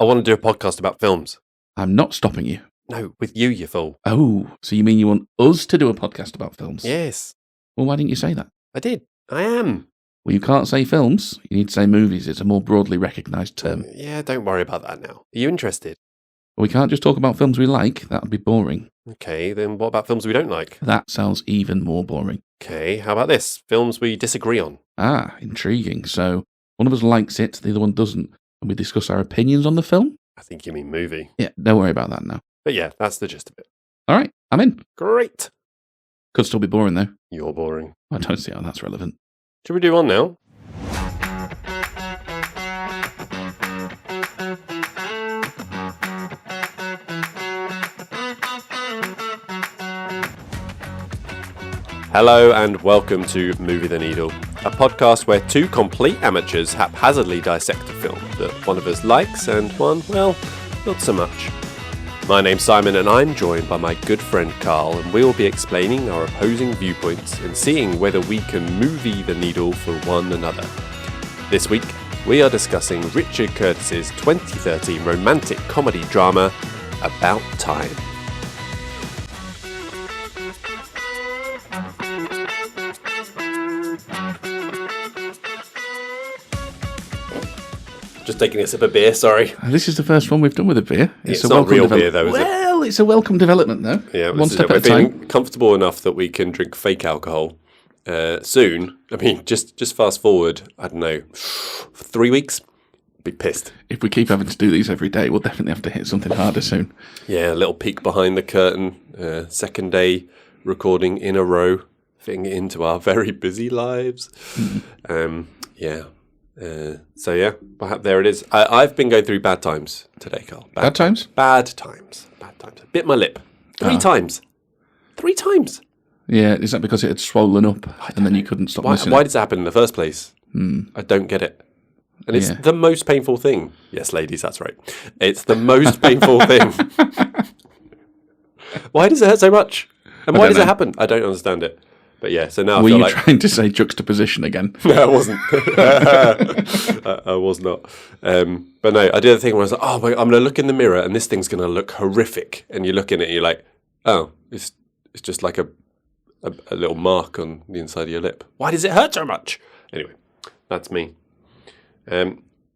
I want to do a podcast about films. I'm not stopping you. No, with you, you fool. Oh, so you mean you want us to do a podcast about films? Yes. Well, why didn't you say that? I did. I am. Well, you can't say films. You need to say movies. It's a more broadly recognised term. Yeah, don't worry about that now. Are you interested? We can't just talk about films we like. That would be boring. Okay, then what about films we don't like? That sounds even more boring. Okay, how about this? Films we disagree on. Ah, intriguing. So one of us likes it, the other one doesn't. And we discuss our opinions on the film? I think you mean movie. Yeah, don't worry about that now. But yeah, that's the gist of it. All right, I'm in. Great. Could still be boring, though. You're boring. I don't see how that's relevant. Should we do one now? Hello and welcome to Movie the Needle, a podcast where two complete amateurs haphazardly dissect a film that one of us likes and one, well, not so much. My name's Simon and I'm joined by my good friend Carl, and we'll be explaining our opposing viewpoints and seeing whether we can movie the needle for one another. This week, we are discussing Richard Curtis's 2013 romantic comedy drama, About Time. Just taking a sip of beer, sorry. This is the first one we've done with a beer. It's not real beer, though, is it? Well, it's a welcome development, though. Yeah, one step at a we're time. feeling comfortable enough that we can drink fake alcohol soon. I mean, just fast forward, I don't know, 3 weeks, be pissed. If we keep having to do these every day, we'll definitely have to hit something harder soon. Yeah, a little peek behind the curtain. Second day recording in a row, fitting it into our very busy lives. Yeah. So yeah, there it is. I've been going through bad times today, Carl. Bad times? Bad times. I bit my lip. Three times. Yeah, is that because it had swollen up and then you couldn't stop missing Why it? did it happen in the first place? I don't get it. And it's Yeah. the most painful thing. Yes, ladies, that's right. It's the most painful thing. Why does it hurt so much? And why does it happen? I don't understand it. But yeah, so now I Were feel you like... trying to say juxtaposition again? No, I wasn't. I was not. But no, I did the thing where I was like, oh, my, I'm going to look in the mirror and this thing's going to look horrific. And you look in it and you're like, oh, it's just like a little mark on the inside of your lip. Why does it hurt so much? Anyway, that's me.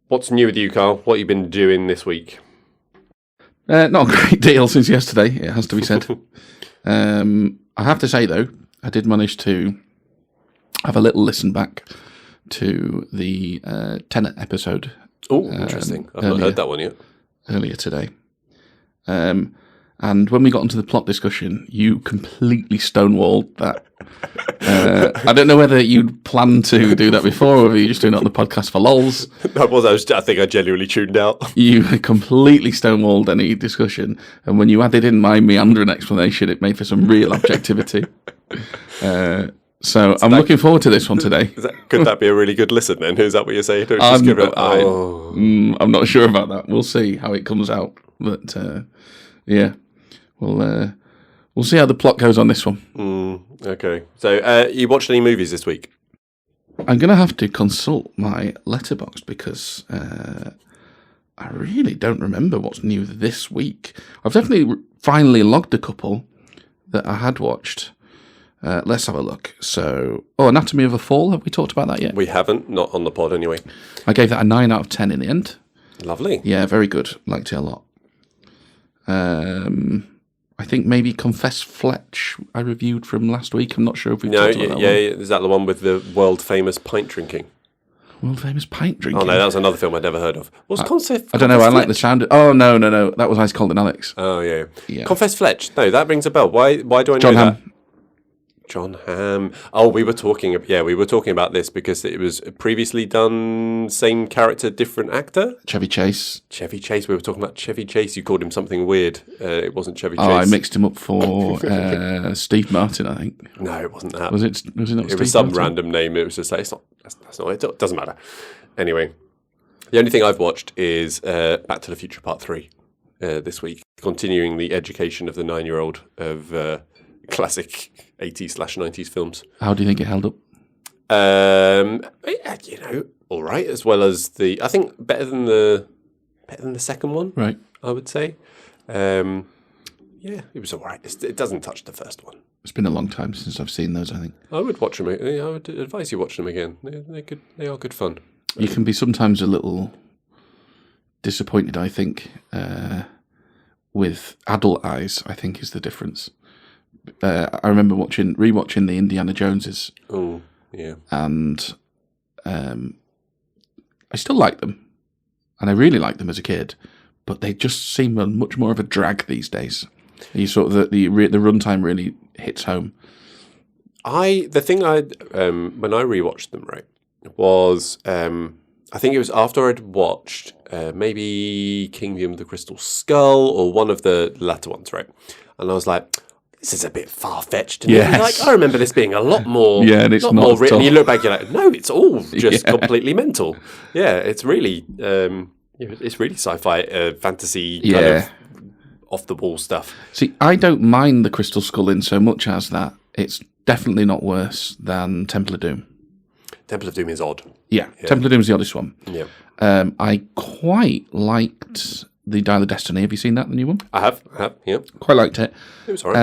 What's new with you, Carl? What have you been doing this week? Not a great deal since yesterday, it has to be said. I have to say, though, I did manage to have a little listen back to the Tenet episode. Oh, interesting. I've not heard that one yet. Earlier today. And when we got into the plot discussion, you completely stonewalled that. I don't know whether you'd planned to do that before or whether you're just doing it on the podcast for lols. I think I genuinely tuned out. You completely stonewalled any discussion. And when you added in my meandering explanation, it made for some real objectivity. So I'm looking forward to this one today. Could that be a really good listen then? Is that what you're saying? Or I'm not sure about that. We'll see how it comes out. But yeah, we'll see how the plot goes on this one. Okay. So you watched any movies this week? I'm going to have to consult my letterbox because I really don't remember what's new this week. I've definitely finally logged a couple that I had watched. Let's have a look. So, Anatomy of a Fall. Have we talked about that yet? We haven't. Not on the pod anyway. I gave that a 9 out of 10 in the end. Lovely. Yeah, very good. Liked it a lot. I think maybe Confess Fletch I reviewed from last week. I'm not sure if we've talked about that one. Is that the one with the world famous pint drinking? World famous pint drinking? Oh no, that was another film I'd never heard of. What's Confess? I don't know. I like the sound. No. That was Ice Cold and Alex. Oh yeah. Confess Fletch. No, that rings a bell. Why do I know John that? Hamm. John Hamm. Oh, we were talking about this because it was previously done, same character, different actor. Chevy Chase. We were talking about Chevy Chase. You called him something weird. It wasn't Chevy Chase. Oh, I mixed him up for Steve Martin, I think. No, it wasn't that. Was it not Steve It was some Martin? random name. It was just like, that's not it. It doesn't matter. Anyway, the only thing I've watched is Back to the Future Part 3 this week, continuing the education of the 9-year-old of classic 80s/90s films. How do you think it held up? All right, as well as I think better than the better than the second one, Right. I would say. Yeah, it was all right. It doesn't touch the first one. It's been a long time since I've seen those, I think. I would watch them. I would advise you watch them again. They're good. They are good fun. You can be sometimes a little disappointed, I think, with adult eyes, I think is the difference. I remember rewatching the Indiana Joneses. Oh, yeah. And I still like them. And I really liked them as a kid. But they just seem much more of a drag these days. You sort of the runtime really hits home. The thing when I rewatched them, right, was I think it was after I'd watched maybe Kingdom of the Crystal Skull or one of the latter ones, right? And I was like, this is a bit far-fetched. And Yes. like, I remember this being a lot more, Yeah, and it's lot not more at written. all. You look back, you're like, no, it's all just Yeah. completely mental. Yeah, it's really, it's really sci-fi, fantasy, kind Yeah. of off-the-wall stuff. See, I don't mind the Crystal Skull in so much as that it's definitely not worse than Temple of Doom. Temple of Doom is odd. Yeah, Temple of Doom's the oddest one. Yeah. I quite liked the Dial of Destiny. Have you seen that, the new one? I have, yeah. Quite liked it. It was all right.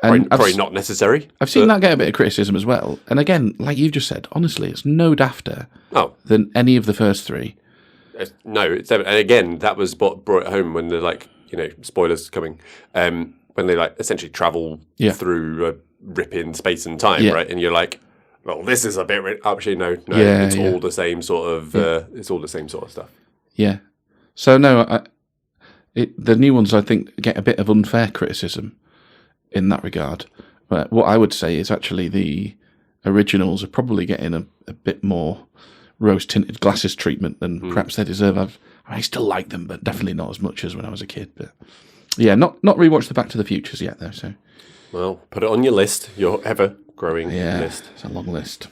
And Probably not necessary. I've seen that get a bit of criticism as well. And again, like you've just said, honestly, it's no dafter Oh, than any of the first three. no, and again, that was what brought it home when they're like, spoilers coming, when they like essentially travel Yeah. through a rip in space and time, Yeah. right? And you're like, well, this is a bit, actually, no, Yeah, it's yeah. all the same sort of, it's all the same sort of stuff. Yeah. So no, the new ones I think get a bit of unfair criticism in that regard. But what I would say is actually the originals are probably getting a bit more rose-tinted glasses treatment than perhaps they deserve. I still like them, but definitely not as much as when I was a kid. But yeah, not rewatched the Back to the Futures yet though. So Well, put it on your list, your ever-growing list. it's a long list.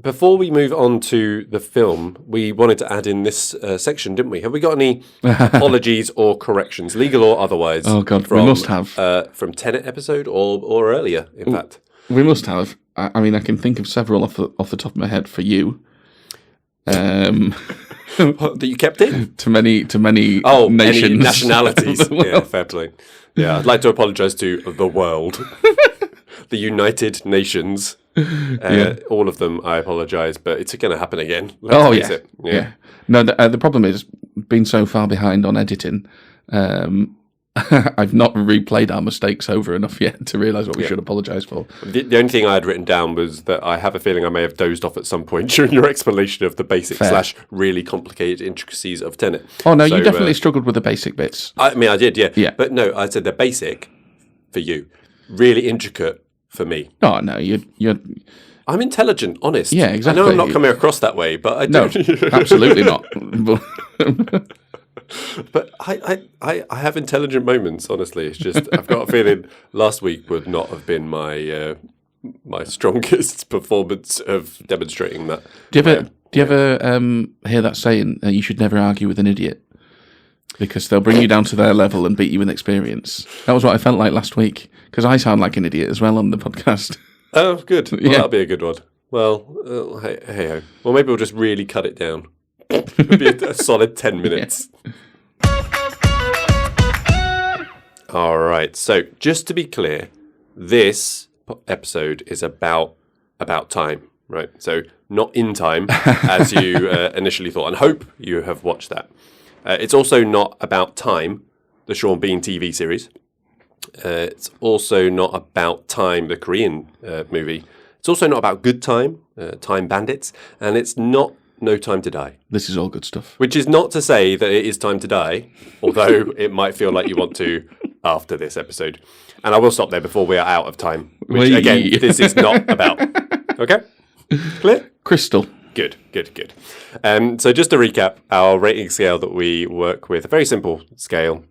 Before we move on to the film, we wanted to add in this section, didn't we? Have we got any apologies or corrections, legal or otherwise? Oh, God, we must have. From Tenet episode or earlier, in fact. We must have. I mean, I can think of several off the top of my head for you. That you kept in? To many Any nations, nationalities. of the world. Yeah, fair play. Yeah, I'd like to apologise to the world, the United Nations. All of them, I apologise, but it's going to happen again. Let's face it. Yeah. No, the problem is being so far behind on editing. I've not replayed our mistakes over enough yet to realise what we should apologise for. The only thing I had written down was that I have a feeling I may have dozed off at some point during your explanation of the basic / really complicated intricacies of Tenet. Oh no, So, you definitely struggled with the basic bits. I mean, I did, yeah. Yeah. But no, I said they're basic for you, really intricate for me. Oh no, you're I'm intelligent, honest. Yeah, exactly. I know I'm not coming across that way, but I no, do. absolutely not. But I have intelligent moments, honestly. It's just, I've got a feeling last week would not have been my my strongest performance of demonstrating that. Do you ever hear that saying, you should never argue with an idiot? Because they'll bring you down to their level and beat you in experience. That was what I felt like last week, because I sound like an idiot as well on the podcast. Oh, good. Well, Yeah. that'll be a good one. Well, hey-ho. Well, maybe we'll just really cut it down. It'll be a solid 10 minutes. All right. So, just to be clear, this episode is about time, right? So, not in time, as you initially thought, and hope you have watched that. It's also not about Time, the Sean Bean TV series. It's also not about Time, the Korean movie. It's also not about Good Time, Time Bandits, and it's not No Time to Die. This is all good stuff. Which is not to say that it is time to die, although it might feel like you want to after this episode. And I will stop there before we are out of time, which, Wee. again, this is not about. Okay? Clear? Crystal. Good. So just to recap, our rating scale that we work with, a very simple scale,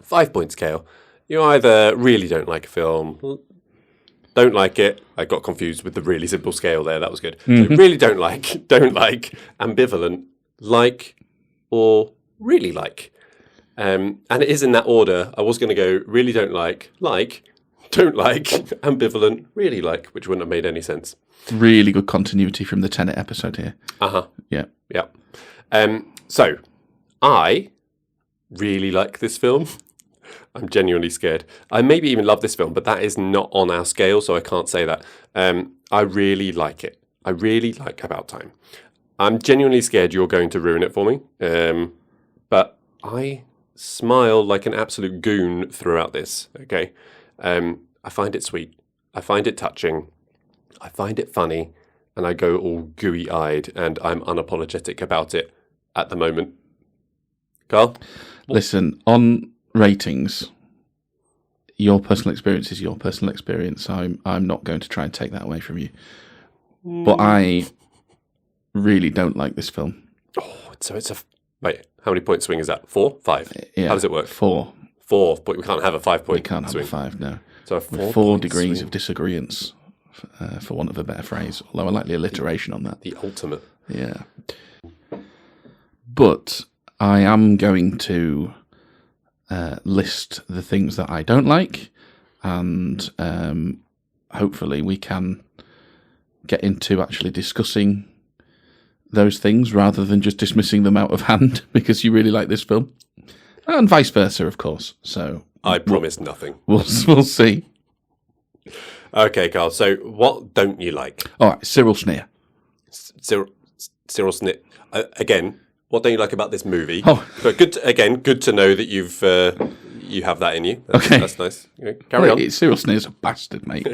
5-point scale. You either really don't like a film, don't like it. I got confused with the really simple scale there. That was good. So really don't like, ambivalent, like, or really like. And it is in that order. I was going to go really don't like, don't like, ambivalent, really like, which wouldn't have made any sense. Really good continuity from the Tenet episode here. Uh-huh. Yeah. Yeah. So, I really like this film. I'm genuinely scared. I maybe even love this film, but that is not on our scale, so I can't say that. I really like it. I really like About Time. I'm genuinely scared you're going to ruin it for me. But I smile like an absolute goon throughout this, okay? I find it sweet. I find it touching. I find it funny. And I go all gooey-eyed, and I'm unapologetic about it at the moment. Carl? Listen, on ratings, your personal experience is your personal experience. I'm not going to try and take that away from you. But I really don't like this film. Oh, so it's a... Wait, how many point swing is that? 4? 5? Yeah, How does it work? 4. 4, but we can't have a 5 point We can't have swing. a 5, no. So a With 4 4 point degrees swing. of disagreeance, for want of a better phrase. Although I like the alliteration on that. The ultimate. Yeah. But I am going to list the things that I don't like, and hopefully we can get into actually discussing those things rather than just dismissing them out of hand because you really like this film. And vice versa, of course. So I promise nothing. we'll see. Okay, Carl. So what don't you like? All right, Cyril Sneer. Cyril Snit. Again, what don't you like about this movie? Oh. But good to know that you have that in you. Okay. That's nice. Okay, carry on. Cyril Sneer's a bastard, mate.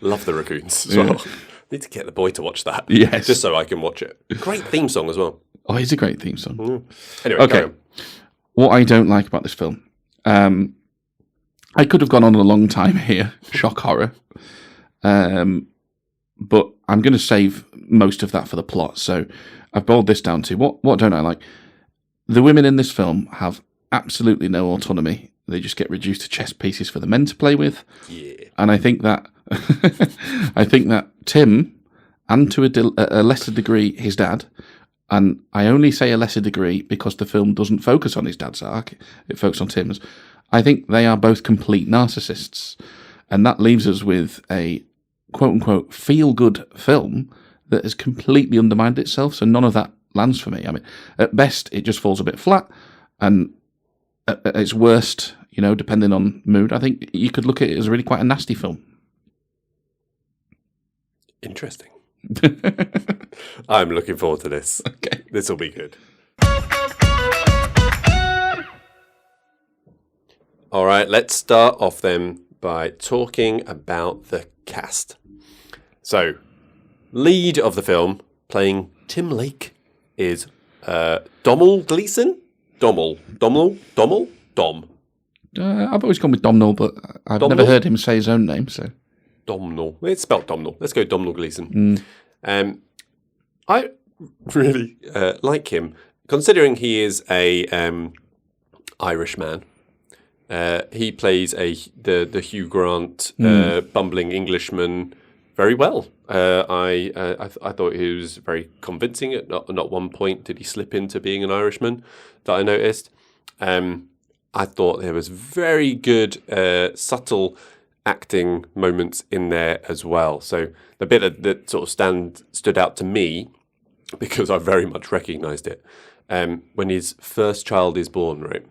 Love the raccoons as well. Need to get the boy to watch that. Yes. Just so I can watch it. Great theme song as well. Oh, it's a great theme song. Anyway, Okay. carry on. What I don't like about this film, I could have gone on a long time here, shock horror, but I'm going to save most of that for the plot. So I've boiled this down to what don't I like? The women in this film have absolutely no autonomy. They just get reduced to chess pieces for the men to play with. Yeah. And I think that Tim, and to a lesser degree his dad, and I only say a lesser degree because the film doesn't focus on his dad's arc, it focuses on Tim's. I think they are both complete narcissists. And that leaves us with a quote-unquote feel-good film that has completely undermined itself, so none of that lands for me. I mean, at best, it just falls a bit flat, and at its worst, depending on mood, I think you could look at it as really quite a nasty film. Interesting. I'm looking forward to this. Okay. This will be good. All right, let's start off then by talking about the cast. So, lead of the film, playing Tim Lake, is Domhnall Gleeson? Dom. I've always gone with Domhnall, but I've never Domhnall? heard him say his own name, so... Domhnall. It's spelled Domhnall. Let's go Domhnall Gleeson. I really like him, considering he is a Irish man. He plays the Hugh Grant bumbling Englishman very well. I thought he was very convincing. At not one point did he slip into being an Irishman that I noticed. I thought there was very good subtle acting moments in there as well. So the bit that sort of stood out to me, because I very much recognised it, when his first child is born, right,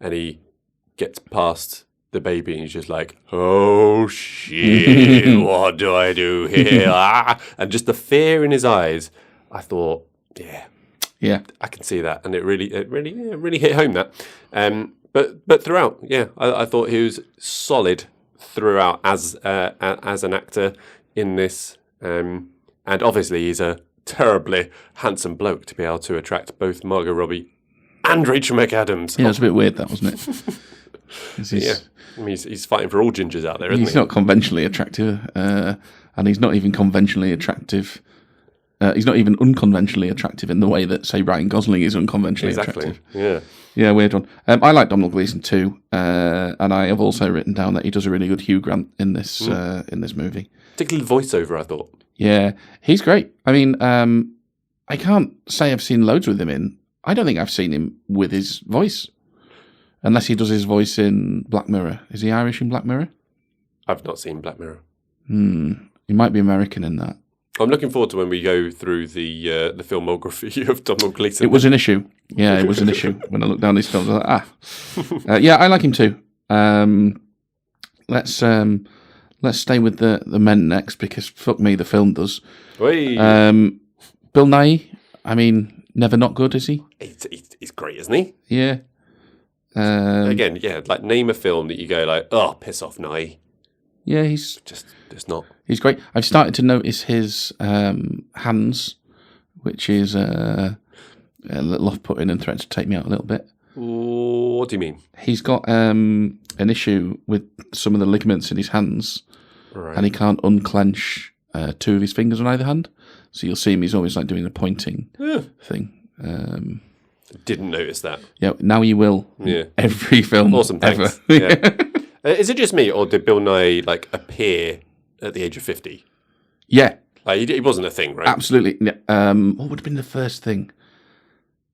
and he gets past the baby and he's just like, oh shit, what do I do here? And just the fear in his eyes, I thought, yeah, I can see that, and it really hit home that. But throughout, I thought he was solid throughout as an actor in this, and obviously he's a terribly handsome bloke to be able to attract both Margot Robbie and Rachel McAdams. Yeah, it was a bit weird, that, wasn't it? I mean, he's fighting for all gingers out there, isn't He's he? not conventionally attractive, and he's not even conventionally attractive. He's not even unconventionally attractive in the way that, say, Ryan Gosling is unconventionally attractive. Yeah. Yeah, weird one. I like Domhnall Gleeson too, and I have also written down that he does a really good Hugh Grant in this movie. Particularly the voiceover, I thought. Yeah, he's great. I mean, I can't say I've seen loads with him in. I don't think I've seen him with his voice, unless he does his voice in Black Mirror. Is he Irish in Black Mirror? I've not seen Black Mirror. He might be American in that. I'm looking forward to when we go through the filmography of Donald Gleeson. It was an issue. Yeah, it was an issue. When I looked down these films, I was like, yeah, I like him too. Let's stay with the men next, because fuck me, the film does. Wait. Bill Nighy, I mean, never not good, is he? He's great, isn't he? Yeah. Again, yeah, like name a film that you go like, oh, piss off, Nighy. Yeah, he's Just not. He's great. I've started to notice his hands, which is a little off-putting and threatening to take me out a little bit. What do you mean? He's got an issue with some of the ligaments in his hands, Right. and he can't unclench two of his fingers on either hand. So you'll see him, he's always like doing a pointing thing. Didn't notice that. Yeah, now you will. Yeah. Every film Awesome, thanks. ever. Yeah. Is it just me, or did Bill Nighy like appear at the age of 50? Yeah, Like he wasn't a thing, right? absolutely. Yeah. What would have been the first thing?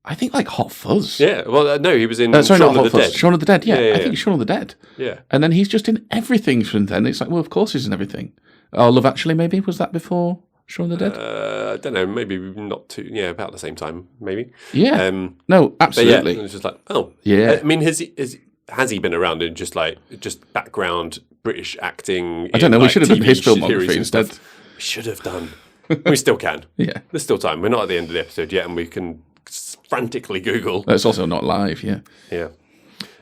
I think like Hot Fuzz. Yeah. Well, no, he was in Sorry, Shaun not of Hot the Fuzz. Dead. Shaun of the Dead, yeah. Yeah, I think it's Shaun of the Dead. Yeah. And then he's just in everything from then. It's like, well, of course he's in everything. Oh, Love Actually, maybe? Was that before Shaun of the Dead? I don't know. Maybe not too. Yeah, about the same time. Maybe. Yeah. But No, yeah, absolutely. it's just like, oh, Yeah. I mean, has he been around in just background British acting? I don't know. We should have done his series filmography and instead. stuff? We should have done. We still can. Yeah. There's still time. We're not at the end of the episode yet, and we can frantically Google. It's also not live, yeah. Yeah.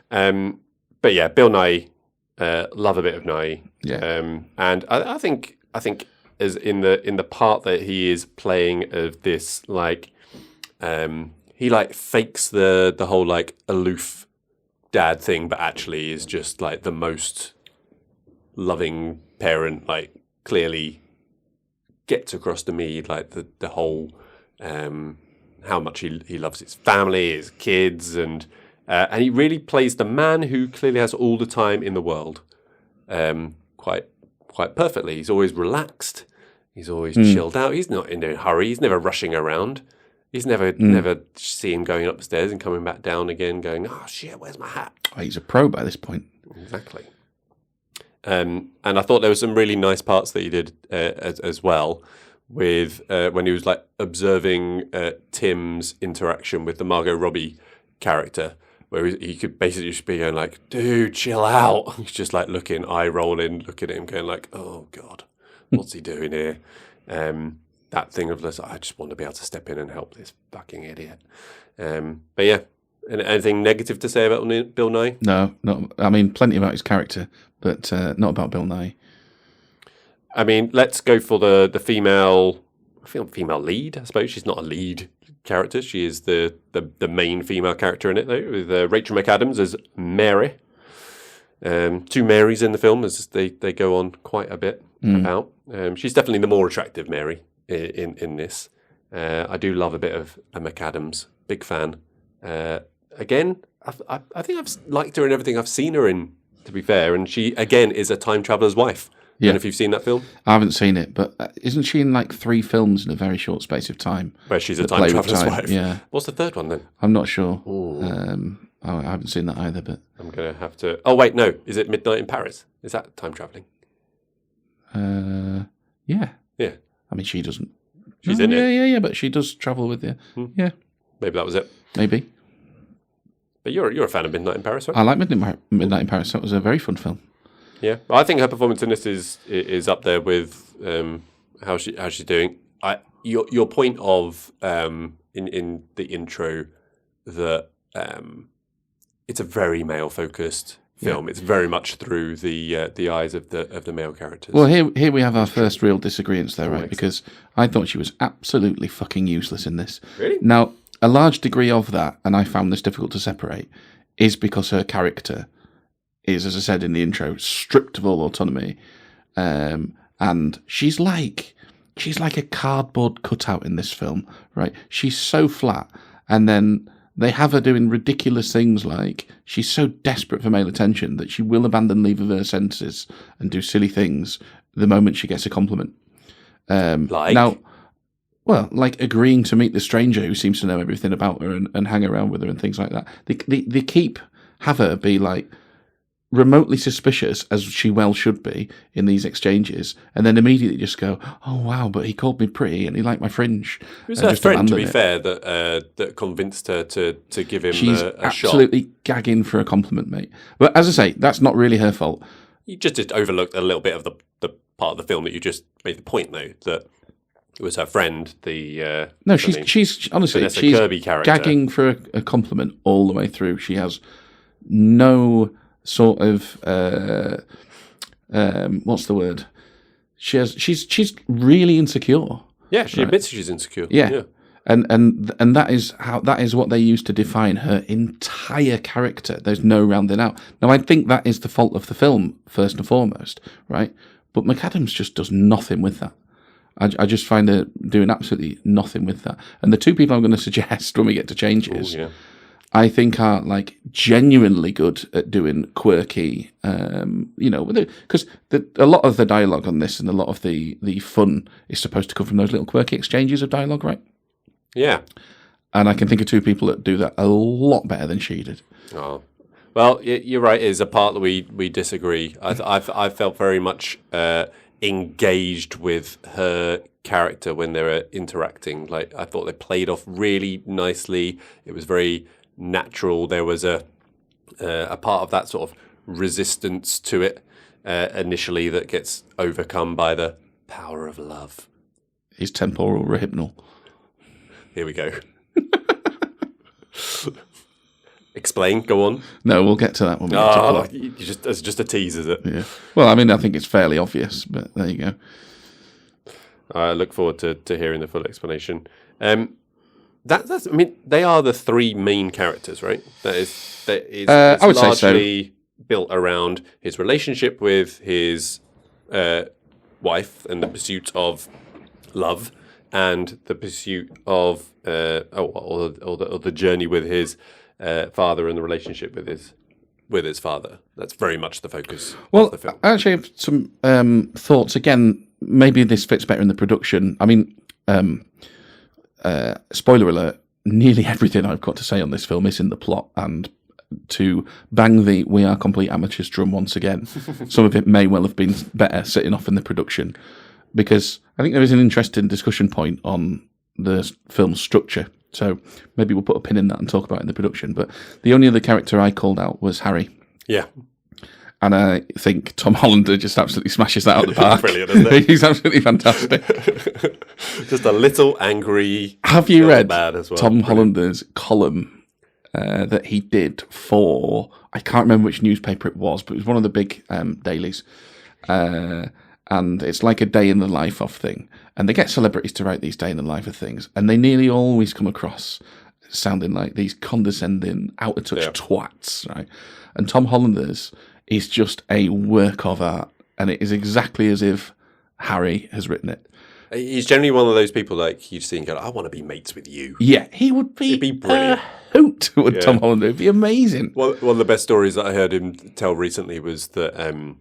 But yeah, Bill Nighy, love a bit of Nighy. Yeah. And I think as in the part that he is playing of this, like, he like fakes the whole like aloof dad thing, but actually is just like the most loving parent. Like, clearly gets across to me like the whole how much he loves his family, his kids, and he really plays the man who clearly has all the time in the world, quite perfectly. He's always relaxed. He's always chilled out. He's not in a hurry. He's never rushing around. He's never see him going upstairs and coming back down again, going, oh shit, where's my hat? Oh, he's a pro by this point. Exactly. And I thought there were some really nice parts that he did as well, with when he was like observing Tim's interaction with the Margot Robbie character, where he could basically just be going like, dude, chill out. He's just like looking, eye rolling, looking at him going like, oh God, what's he doing here? That thing of this, I just want to be able to step in and help this fucking idiot. But yeah, anything negative to say about Bill Nighy? No, I mean, plenty about his character, but not about Bill Nighy. I mean, let's go for the female lead. I suppose she's not a lead character. She is the main female character in it, though, with Rachel McAdams as Mary. Two Marys in the film, as they go on quite a bit about. She's definitely the more attractive Mary in this. I do love a bit of a McAdams. Big fan. Again, I think I've liked her in everything I've seen her in, to be fair. And she, again, is a time traveler's wife. I don't know if you've seen that film. I haven't seen it, but isn't she in like 3 films in a very short space of time? Where she's a time traveler's wife. Yeah. What's the third one then? I'm not sure. I haven't seen that either, but... I'm going to have to... Oh, wait, no. Is it Midnight in Paris? Is that time traveling? Yeah. Yeah. I mean, she doesn't... She's in it. Yeah, but she does travel with you. Yeah. Maybe that was it. Maybe. But you're a fan of Midnight in Paris, right? I like Midnight in Paris. That was a very fun film. Yeah, I think her performance in this is up there with how she's doing. Your point of in the intro that it's a very male focused film. It's very much through the eyes of the male characters. Well, here we have our first real disagreements there, right? Because I thought she was absolutely fucking useless in this. Really? Now, a large degree of that, and I found this difficult to separate, is because her character is, as I said in the intro, stripped of all autonomy, and she's like a cardboard cutout in this film, right? She's so flat, and then they have her doing ridiculous things like she's so desperate for male attention that she will abandon leave of her senses and do silly things the moment she gets a compliment. Now, well, like agreeing to meet the stranger who seems to know everything about her and hang around with her and things like that. They have her be like remotely suspicious, as she well should be in these exchanges, and then immediately just go, "Oh wow, but he called me pretty and he liked my fringe." It was and her just friend, to abandon be it. fair, that convinced her to give him She's a shot. absolutely gagging for a compliment, mate. But as I say, that's not really her fault. You just overlooked a little bit of the part of the film that you just made the point, though, that it was her friend, No, she's honestly, Vanessa she's Kirby character. gagging for a compliment all the way through. She has no sort of what's the word? She's really insecure. Yeah, she admits she's insecure. Yeah. And that is what they use to define her entire character. There's no rounding out. Now, I think that is the fault of the film, first and foremost, right? But McAdams just does nothing with that. I just find her doing absolutely nothing with that. And the two people I'm going to suggest when we get to changes, I think are like genuinely good at doing quirky, because a lot of the dialogue on this and a lot of the fun is supposed to come from those little quirky exchanges of dialogue, right? Yeah. And I can think of two people that do that a lot better than she did. Oh, well, you're right. It is a part that we disagree. I felt very much engaged with her character when they were interacting. Like, I thought they played off really nicely. It was very natural. There was a part of that sort of resistance to it initially that gets overcome by the power of love. His temporal rehypnol. Here we go. Explain. Go on. No, we'll get to that when we get to plot. It's just a tease, is it? Yeah. Well, I mean, I think it's fairly obvious, but there you go. I look forward to hearing the full explanation. That's. I mean, they are the three main characters, right? That is I would say so. Largely built around his relationship with his wife and the pursuit of love, and the pursuit of or the journey with his father and the relationship with his father. That's very much the focus of the film. I actually have some thoughts. Again, maybe this fits better in the production. I mean, spoiler alert, nearly everything I've got to say on this film is in the plot, and to bang the "we are complete amateurs" drum once again, some of it may well have been better sitting off in the production, because I think there is an interesting discussion point on the film's structure. So maybe we'll put a pin in that and talk about it in the production. But the only other character I called out was Harry. Yeah. And I think Tom Hollander just absolutely smashes that out of the park. Brilliant, isn't it? He's absolutely fantastic. Just a little angry. Have you read as well. Tom Hollander's column that he did for, I can't remember which newspaper it was, but it was one of the big dailies. And it's like a day in the life of thing. And they get celebrities to write these day in the life of things. And they nearly always come across sounding like these condescending, out-of-touch twats, right? And Tom Hollander's is just a work of art. And it is exactly as if Harry has written it. He's generally one of those people like you see and go, I want to be mates with you. Yeah, he would be, He'd be brilliant. Hoot with Tom Hollander. It'd be amazing. One of the best stories that I heard him tell recently was that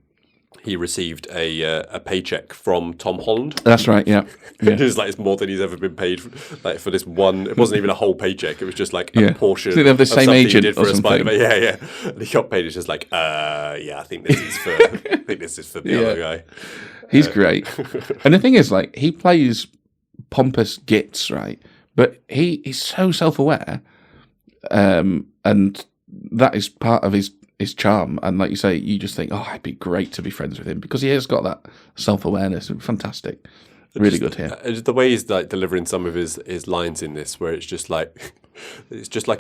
he received a paycheck from Tom Holland. That's right, yeah. It's like it's more than he's ever been paid for this one. It wasn't even a whole paycheck. It was just like a portion. So they have the same agent he did for or a something. Spider-Man. Yeah. And he got paid. It's just like, I think this is for the other guy. He's great. And the thing is, like, he plays pompous gits, right? But he's so self-aware, and that is part of his charm. And like you say, you just think, oh, it'd be great to be friends with him because he has got that self-awareness. Fantastic. Really good here. The way he's like delivering some of his lines in this, where it's just like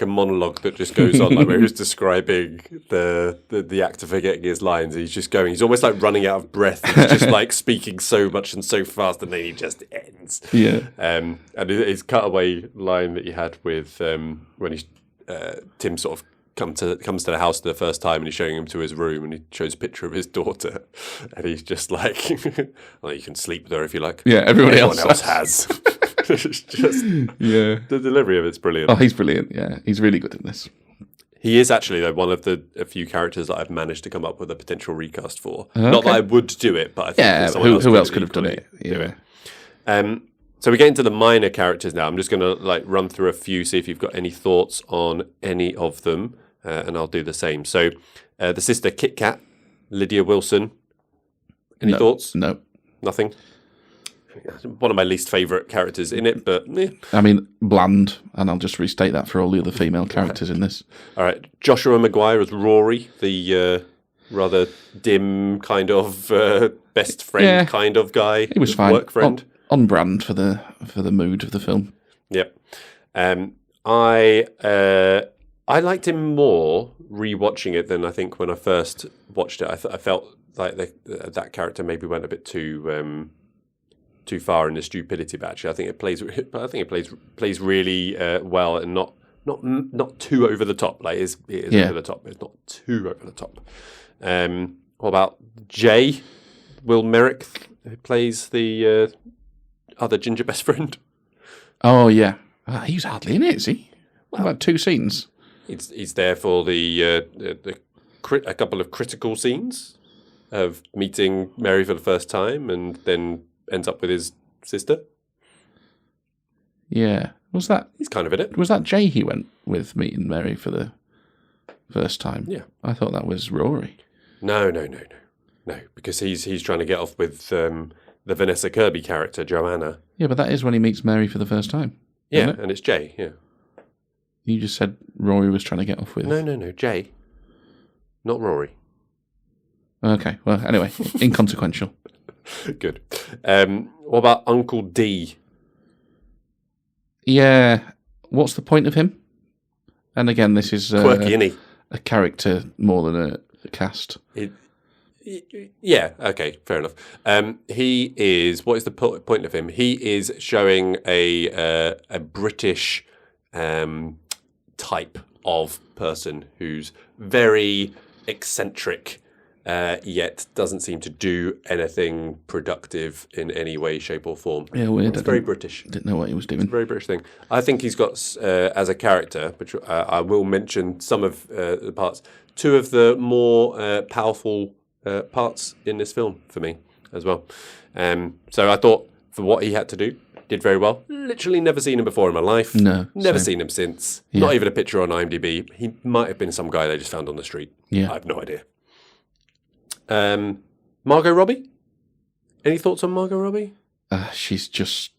a monologue that just goes on, like where he's describing the actor forgetting his lines. He's just going. He's almost like running out of breath. He's just like speaking so much and so fast, and then he just ends. Yeah. And his cutaway line that he had with when Tim sort of comes to the house for the first time and he's showing him to his room and he shows a picture of his daughter and he's just like, well, you can sleep there if you like. Yeah, everyone else has. It's just the delivery of it's brilliant. Oh, he's brilliant. Yeah, he's really good in this. He is actually though one of a few characters that I've managed to come up with a potential recast for. Okay. Not that I would do it, but I think who else could have done it? Yeah. So we get into the minor characters now. I'm just going to like run through a few, see if you've got any thoughts on any of them. and I'll do the same. So, the sister Kit Kat, Lydia Wilson. Any thoughts? No. Nothing? One of my least favourite characters in it, but I mean, bland, and I'll just restate that for all the other female characters in this. All right. Joshua Maguire as Rory, the rather dim kind of best friend kind of guy. He was fine. Work friend. On brand for the mood of the film. Yep. I liked him more rewatching it than I think when I first watched it. I felt like that character maybe went a bit too far in the stupidity. But actually, I think it plays really well and not too over the top. Like it is over the top, but it's not too over the top. What about Jay? Will Merrick, who plays the other ginger best friend? Oh yeah, he's hardly in it, is he? About 2 scenes. He's there for a couple of critical scenes of meeting Mary for the first time, and then ends up with his sister. Yeah, He's kind of in it. Was that Jay he went with meeting Mary for the first time? Yeah, I thought that was Rory. No, because he's trying to get off with the Vanessa Kirby character, Joanna. Yeah, but that is when he meets Mary for the first time. Yeah, and it's Jay. Yeah. You just said Rory was trying to get off with. No, Jay, not Rory. Okay, well, anyway, inconsequential. Good. What about Uncle D? Yeah, what's the point of him? And again, this is Quirky, isn't he? A character more than a cast. Yeah, okay, fair enough. He is. What is the point of him? He is showing a British type of person who's very eccentric, yet doesn't seem to do anything productive in any way, shape, or form. Yeah, weird. It's very British. Didn't know what he was doing. It's a very British thing. I think he's got, as a character, which I will mention some of the parts, 2 of the more powerful parts in this film for me as well. So I thought for what he had to do, did very well. Literally never seen him before in my life. No. Never seen him since. Yeah. Not even a picture on IMDb. He might have been some guy they just found on the street. Yeah. I have no idea. Margot Robbie? Any thoughts on Margot Robbie? She's just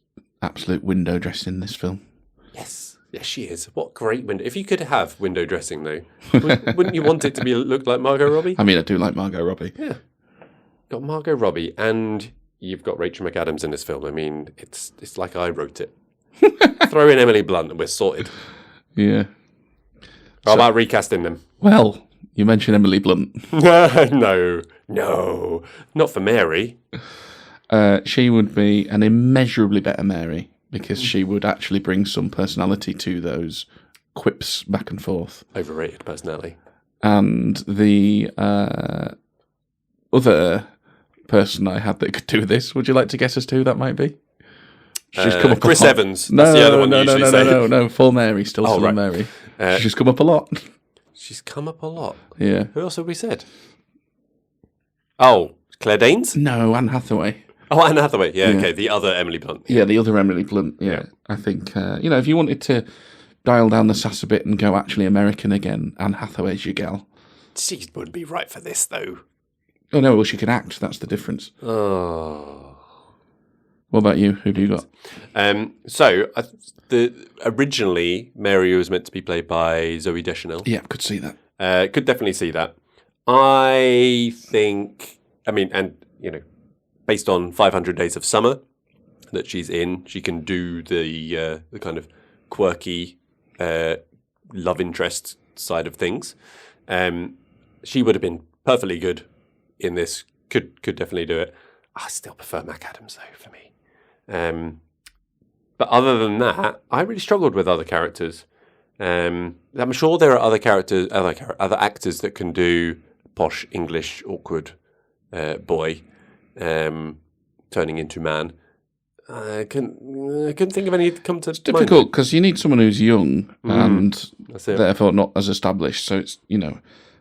absolute window dressing in this film. Yes, she is. What great window. If you could have window dressing, though, wouldn't you want it to look like Margot Robbie? I mean, I do like Margot Robbie. Yeah. Got Margot Robbie, and you've got Rachel McAdams in this film. I mean, it's like I wrote it. Throw in Emily Blunt and we're sorted. Yeah. How about recasting them? Well, you mentioned Emily Blunt. No, not for Mary. She would be an immeasurably better Mary because she would actually bring some personality to those quips back and forth. Overrated personality. And the other person I had that could do this, would you like to guess as to who that might be? She's come up Chris a lot. Evans. That's the other one you usually say. No, full Mary, still right. Mary. She's come up a lot. She's come up a lot. Yeah. Who else have we said? Oh, Claire Danes? No, Anne Hathaway. Oh, Anne Hathaway. Yeah, okay. The other Emily Blunt. Yeah, the other Emily Blunt. Yeah. I think, if you wanted to dial down the sass a bit and go actually American again, Anne Hathaway's your gal. She would be right for this, though. Oh, no, well, she can act. That's the difference. Oh. What about you? Who do you got? Originally, Mary was meant to be played by Zooey Deschanel. Yeah, could see that. Could definitely see that. I think, based on 500 Days of Summer that she's in, she can do the kind of quirky love interest side of things. She would have been perfectly good in this. Could definitely do it. I still prefer McAdams though for me. But other than that, I really struggled with other characters. I'm sure there are other actors that can do posh English awkward boy turning into man. I couldn't think of any that come to mind. It's difficult because you need someone who's young and therefore not as established. So it's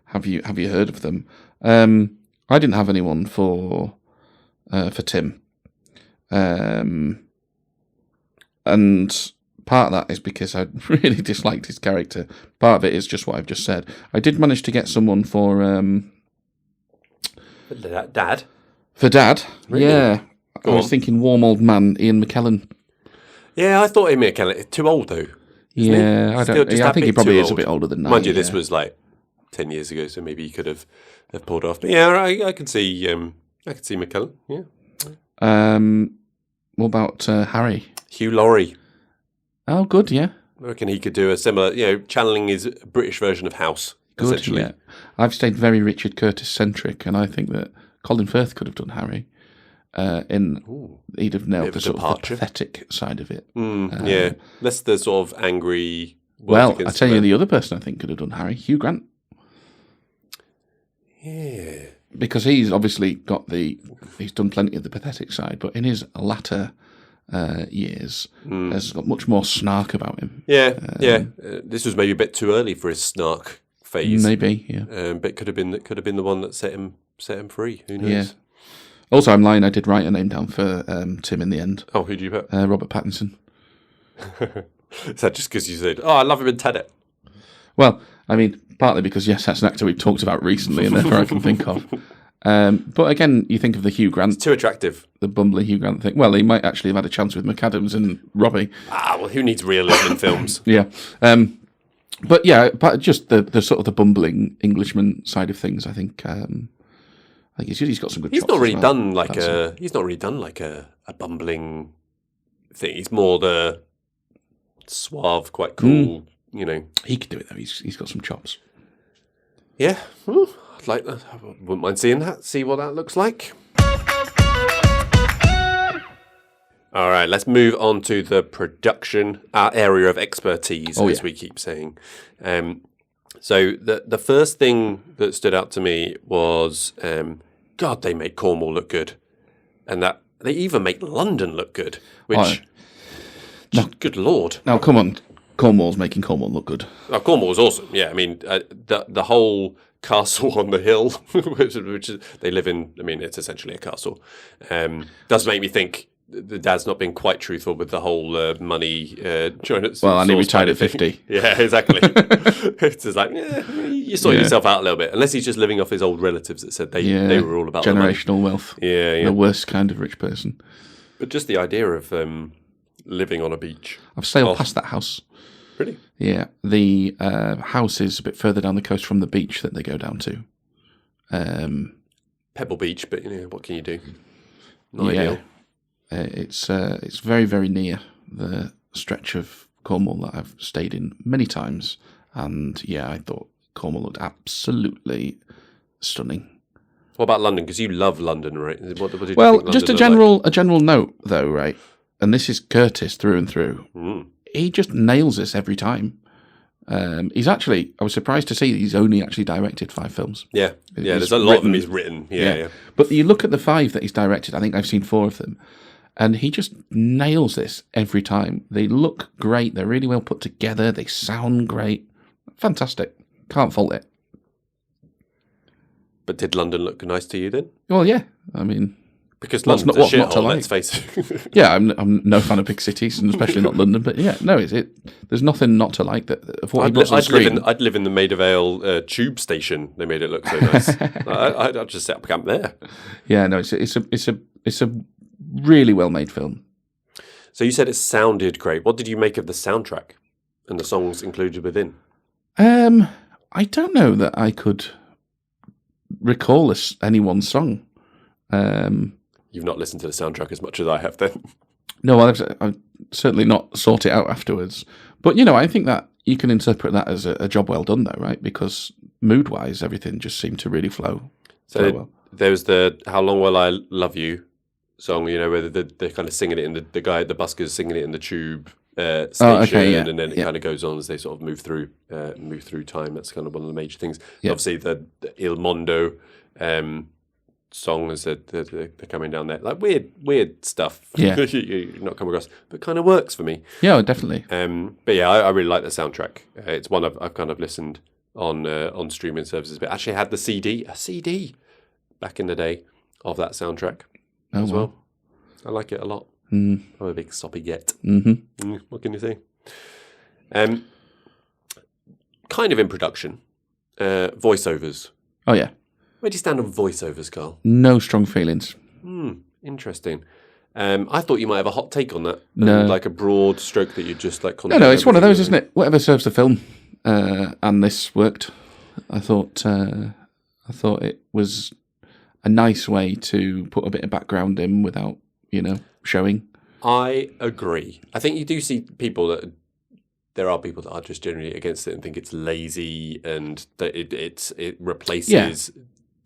have you heard of them? I didn't have anyone for Tim, part of that is because I really disliked his character. Part of it is just what I've just said. I did manage to get someone for Dad? For Dad. Really? Yeah. Go I was on. thinking warm old man Ian McKellen. Yeah, I thought Ian McKellen. Too old, though. Yeah, I Still don't. just Yeah, I that think he bit probably too is a old. bit older than that. Mind you, this was like 10 years ago, so maybe he could have pulled off. But yeah, I can see McKellen. Yeah. What about Harry? Hugh Laurie. Oh, good. Yeah, I reckon he could do a similar, channeling his British version of House, good. essentially. Yeah, I've stayed very Richard Curtis centric, and I think that Colin Firth could have done Harry. He'd have nailed of the a sort of the departure. pathetic side of it. Yeah, less the sort of angry. Well, I tell you, the other person I think could have done Harry, Hugh Grant. Yeah. Because he's obviously he's done plenty of the pathetic side, but in his latter years, has got much more snark about him. Yeah, this was maybe a bit too early for his snark phase. Maybe, yeah. But could have been the one that set him free. Who knows? Yeah. Also, I'm lying. I did write a name down for Tim in the end. Oh, who do you put? Robert Pattinson. Is that just because you said, "Oh, I love him in Tenet"? Well, I mean, partly because yes, that's an actor we've talked about recently, and therefore I can think of. But again, you think of the Hugh Grant, Too attractive. the bumbly Hugh Grant thing. Well, he might actually have had a chance with McAdams and Robbie. Well, who needs realism in films? Yeah. But yeah, but just the sort of the bumbling Englishman side of things, I think. I think he's got some good. He's chops not as really well. done like Pattinson. He's not really done like a bumbling thing. He's more the suave, quite cool. He could do it though. He's got some chops. Yeah. I'd like that. I wouldn't mind seeing that. See what that looks like. All right, let's move on to the production, our area of expertise, as we keep saying. So the first thing that stood out to me was, God, they make Cornwall look good, and that they even make London look good. Which, good lord! Now, come on, Cornwall's making Cornwall look good. Cornwall was awesome. Yeah, I mean the whole castle on the hill, which is, they live in. I mean, it's essentially a castle. Does make me think the dad's not being quite truthful with the whole money. Well, and he retired at 50. Yeah, exactly. It's just like, you saw yourself out a little bit. Unless he's just living off his old relatives that said they were all about generational wealth. Yeah. The worst kind of rich person. But just the idea of living on a beach. I've sailed past that house. Really? Yeah. The house is a bit further down the coast from the beach that they go down to. Pebble Beach, but what can you do? Not ideal. It's very, very near the stretch of Cornwall that I've stayed in many times. And yeah, I thought Cornwall looked absolutely stunning. What about London? Because you love London, right? What did you Well, think just a general note, though, right? And this is Curtis through and through. He just nails this every time. He's actually, I was surprised to see he's only actually directed 5 films. Yeah, there's a lot of them he's written. Yeah. But you look at the 5 that he's directed, I think I've seen 4 of them, and he just nails this every time. They look great, they're really well put together, they sound great. Fantastic. Can't fault it. But did London look nice to you then? Well, yeah. I mean, because London's a shithole, let's face it. Yeah, I'm no fan of big cities, and especially not London. But yeah, no, there's nothing not to like that of what he puts on screen. I'd live in the Maida Vale tube station. They made it look so nice. I'd just set up camp there. Yeah, no, it's a really well made film. So you said it sounded great. What did you make of the soundtrack and the songs included within? I don't know that I could recall any one song. You've not listened to the soundtrack as much as I have then. No, I've certainly not sought it out afterwards. But, I think that you can interpret that as a job well done, though, right? Because mood-wise, everything just seemed to really flow. So well. There was the How Long Will I Love You song, where they're kind of singing it in the guy at the buskers singing it in the tube station, and then it kind of goes on as they sort of move through time. That's kind of one of the major things. Yeah. Obviously, the Il Mondo song as they're coming down there, like weird stuff. Yeah. You're not come across, but kind of works for me. Yeah, definitely. But yeah, I really like the soundtrack. It's one I've kind of listened on streaming services, but actually had a CD back in the day of that soundtrack as well. I like it a lot. I'm a big soppy get. Mm-hmm. What can you say? Kind of in production, voiceovers. Oh yeah, Where do you stand on voiceovers, Carl? no strong feelings. Interesting. I thought you might have a hot take on that. No. Like a broad stroke that you just like. No, it's one of those, isn't it? Whatever serves the film, and this worked. I thought it was a nice way to put a bit of background in without, showing. I agree. I think you do see people there are people that are just generally against it and think it's lazy and that it replaces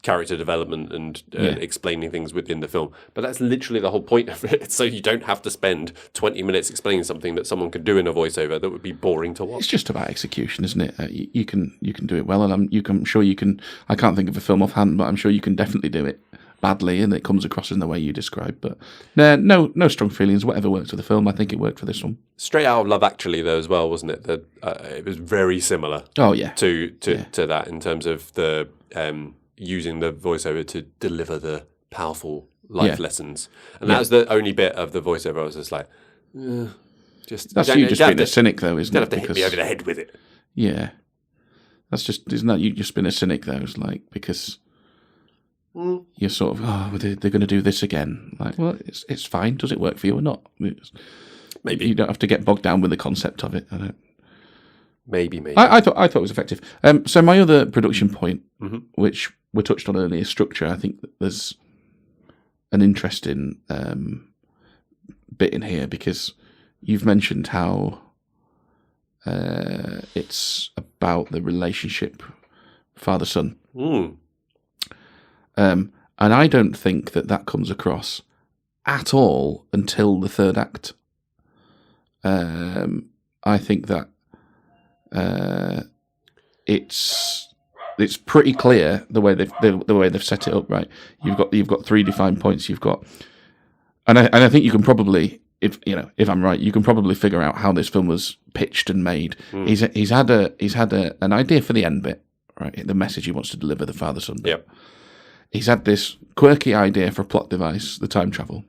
character development and explaining things within the film. But that's literally the whole point of it. So you don't have to spend 20 minutes explaining something that someone could do in a voiceover that would be boring to watch. It's just about execution, isn't it? You can do it well, and I'm sure you can. I can't think of a film offhand, but I'm sure you can definitely do it badly, and it comes across in the way you describe. But no strong feelings. Whatever works for the film, I think it worked for this one. Straight Out of Love Actually, though, as well, wasn't it? It was very similar. Oh yeah. To that in terms of the using the voiceover to deliver the powerful life lessons, and that was the only bit of the voiceover I was just like, that's you just being a cynic, though, isn't it? You don't have to hit me over the head with it. Yeah, isn't that you just being a cynic, though? It's like because. You're sort of, they're going to do this again. Like, well, it's fine. Does it work for you or not? Maybe you don't have to get bogged down with the concept of it. Maybe. I thought it was effective. So my other production point, which we touched on earlier, structure. I think that there's an interesting bit in here because you've mentioned how it's about the relationship father-son. And I don't think that comes across at all until the third act. I think that it's pretty clear the way they've set it up. Right, you've got three defined points. You've got, and I think you can probably, if I'm right, you can probably figure out how this film was pitched and made. He's had an idea for the end bit, right? The message he wants to deliver, the father-son bit. Yep. He's had this quirky idea for a plot device, the time travel.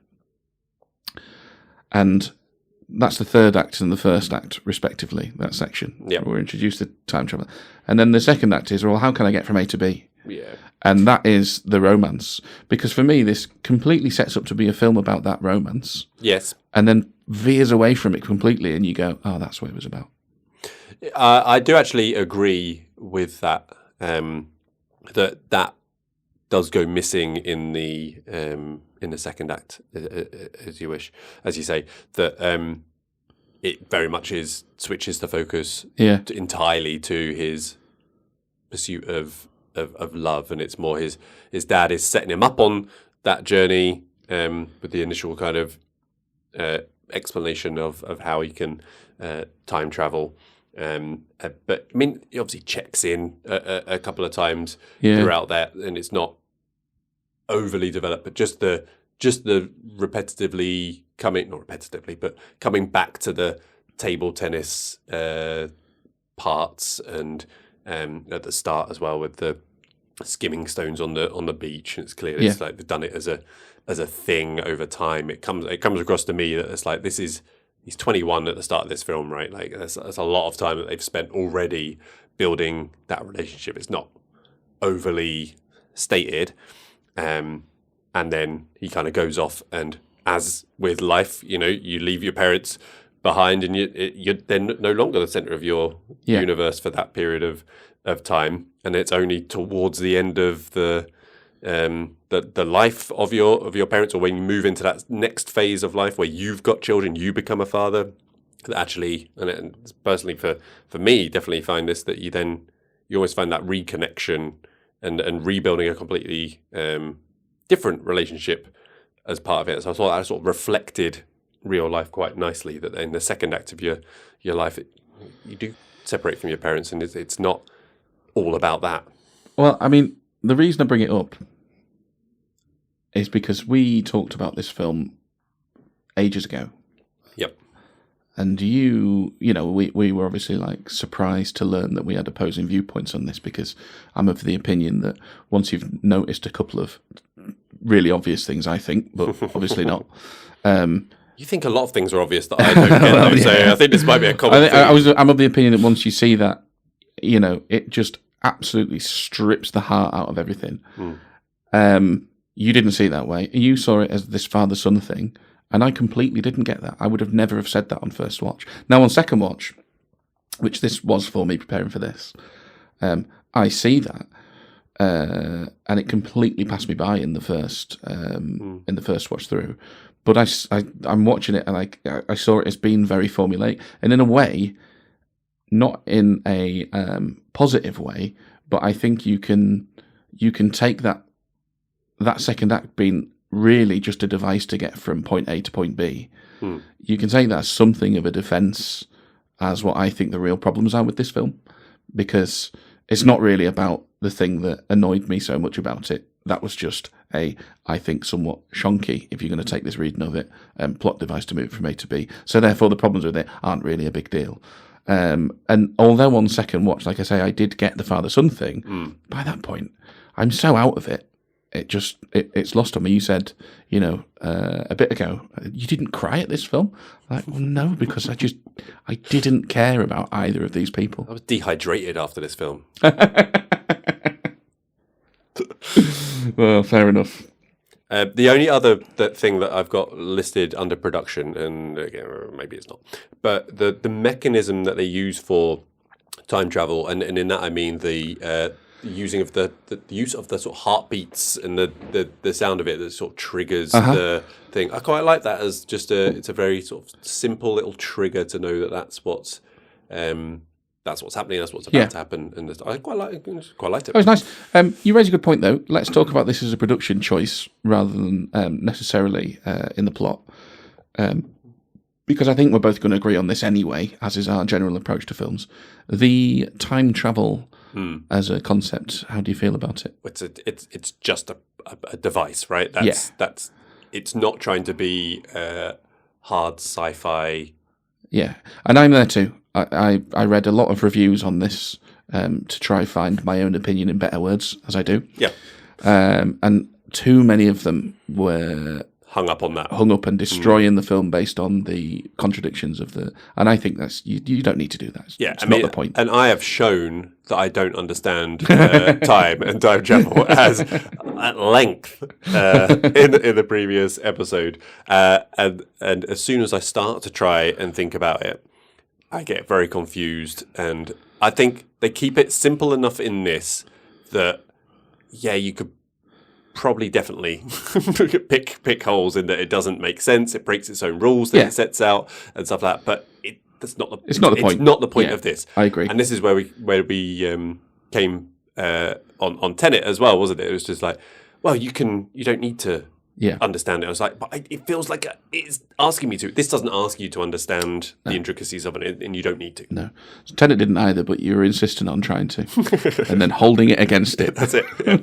And that's the third act and the first act, respectively, that section. Yep. We're introduced to time travel. And then the second act is, well, how can I get from A to B? Yeah. And that is the romance. Because for me, this completely sets up to be a film about that romance. Yes. And then veers away from it completely, and you go, oh, that's what it was about. I do actually agree with that, that does go missing in the second act, as you wish, as you say, that it very much switches the focus entirely to his pursuit of love, and it's more his dad is setting him up on that journey with the initial kind of explanation of how he can time travel. But I mean, he obviously checks in a couple of times throughout that, and it's not overly developed, but just the repetitively coming back to the table tennis parts, and at the start as well with the skimming stones on the beach. And it's clear it's like they've done it as a thing over time. It comes across to me that it's like he's 21 at the start of this film, right? Like that's a lot of time that they've spent already building that relationship. It's not overly stated. And then he kind of goes off, and as with life, you leave your parents behind, and you're then no longer the center of your universe for that period of time. And it's only towards the end of the life of your parents, or when you move into that next phase of life where you've got children, you become a father. That actually, and personally for me, definitely find this, that you always find that reconnection and rebuilding a completely different relationship as part of it. So I thought that sort of reflected real life quite nicely, that in the second act of your life, you do separate from your parents, and it's not all about that. Well, I mean, the reason I bring it up is because we talked about this film ages ago. Yep. And we were obviously like surprised to learn that we had opposing viewpoints on this, because I'm of the opinion that once you've noticed a couple of really obvious things, I think, but obviously not, You think a lot of things are obvious that I don't get, though, so I think this might be a common thing. I'm of the opinion that once you see that, it just absolutely strips the heart out of everything. You didn't see it that way. You saw it as this father-son thing, and I completely didn't get that. I would have never have said that on first watch. Now, on second watch, which this was for me preparing for this, I see that, and it completely passed me by in the first watch through. But I'm watching it, and I saw it as being very formulaic, and in a way, not in a positive way, but I think you can take that second act being really just a device to get from point A to point B. You can take that as something of a defence as what I think the real problems are with this film, because it's not really about the thing that annoyed me so much about it. That was just I think, somewhat shonky, if you're going to take this reading of it, plot device to move from A to B. So therefore, the problems with it aren't really a big deal. And although on second watch, like I say, I did get the father-son thing, by that point, I'm so out of it. It's lost on me. You said, a bit ago, you didn't cry at this film? Like, well, no, because I didn't care about either of these people. I was dehydrated after this film. Well, fair enough. The only other thing that I've got listed under production, and again, maybe it's not, but the mechanism that they use for time travel, and in that I mean the use of the sort of heartbeats and the sound of it that sort of triggers the thing. I quite like that as just it's a very sort of simple little trigger to know that that's what's happening, that's what's about to happen, and I quite liked it. Oh, it's nice. You raise a good point, though. Let's talk about this as a production choice rather than necessarily in the plot, because I think we're both going to agree on this anyway, as is our general approach to films. The time travel as a concept, how do you feel about it? It's just a device, right? That's it's not trying to be hard sci-fi. Yeah, and I'm there too. I read a lot of reviews on this to try find my own opinion in better words, as I do. Yeah. And too many of them were hung up on that. Hung up and destroying the film based on the contradictions of the... And I think that's... You don't need to do that. It's not the point. And I have shown that I don't understand time and time travel at length in the previous episode. And as soon as I start to try and think about it, I get very confused, and I think they keep it simple enough in this that, you could probably definitely pick holes in that it doesn't make sense. It breaks its own rules that it sets out and stuff like that. But it's not the point. It's not the point of this. I agree. And this is where we came on Tenet as well, wasn't it? It was just like, well, you don't need to. Understand it. I was like, but it feels like it's asking me to. This doesn't ask you to understand the intricacies of it, and you don't need to. No. So Tenet didn't either, but you were insistent on trying to. And then holding it against it. That's it. Yeah.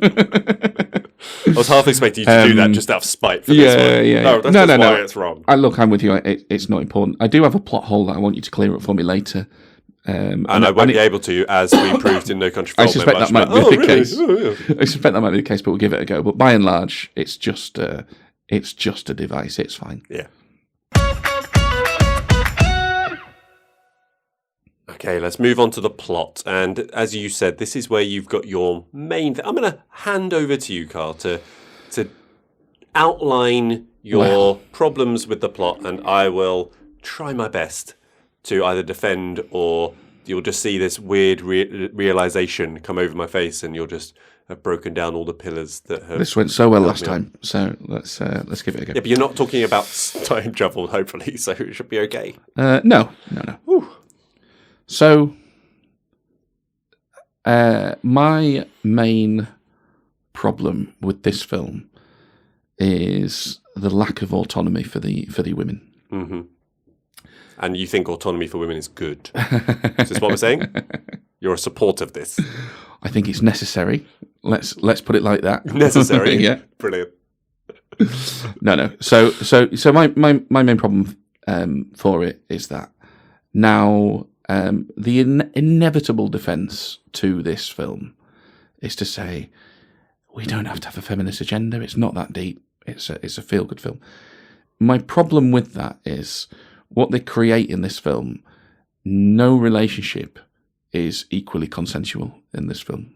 I was half expecting you to do that just out of spite for this one. Yeah. No, that's just why it's wrong. Look, I'm with you. It's not important. I do have a plot hole that I want you to clear up for me later. And I won't be able to, as we proved in No Country for Old Men. I suspect that might be the case. I suspect that might be the case, but we'll give it a go. But by and large, it's just a device. It's fine. Yeah. Okay, let's move on to the plot. And as you said, this is where you've got your main... I'm going to hand over to you, Carl, to outline your problems with the plot, and I will try my best to either defend, or you'll just see this weird realization come over my face, and you'll just have broken down all the pillars that have... This went so well last time, so let's give it a go. Yeah, but you're not talking about time travel, hopefully, so it should be okay. No. Whew. So, my main problem with this film is the lack of autonomy for the women. Mm-hmm. And you think autonomy for women is good? Is this what we're saying? You're a support of this? I think it's necessary. Let's put it like that. Necessary? Yeah. Brilliant. No. So my main problem for it is that now the inevitable defence to this film is to say we don't have to have a feminist agenda. It's not that deep. It's a feel-good film. my problem with that is what they create in this film. No relationship is equally consensual in this film.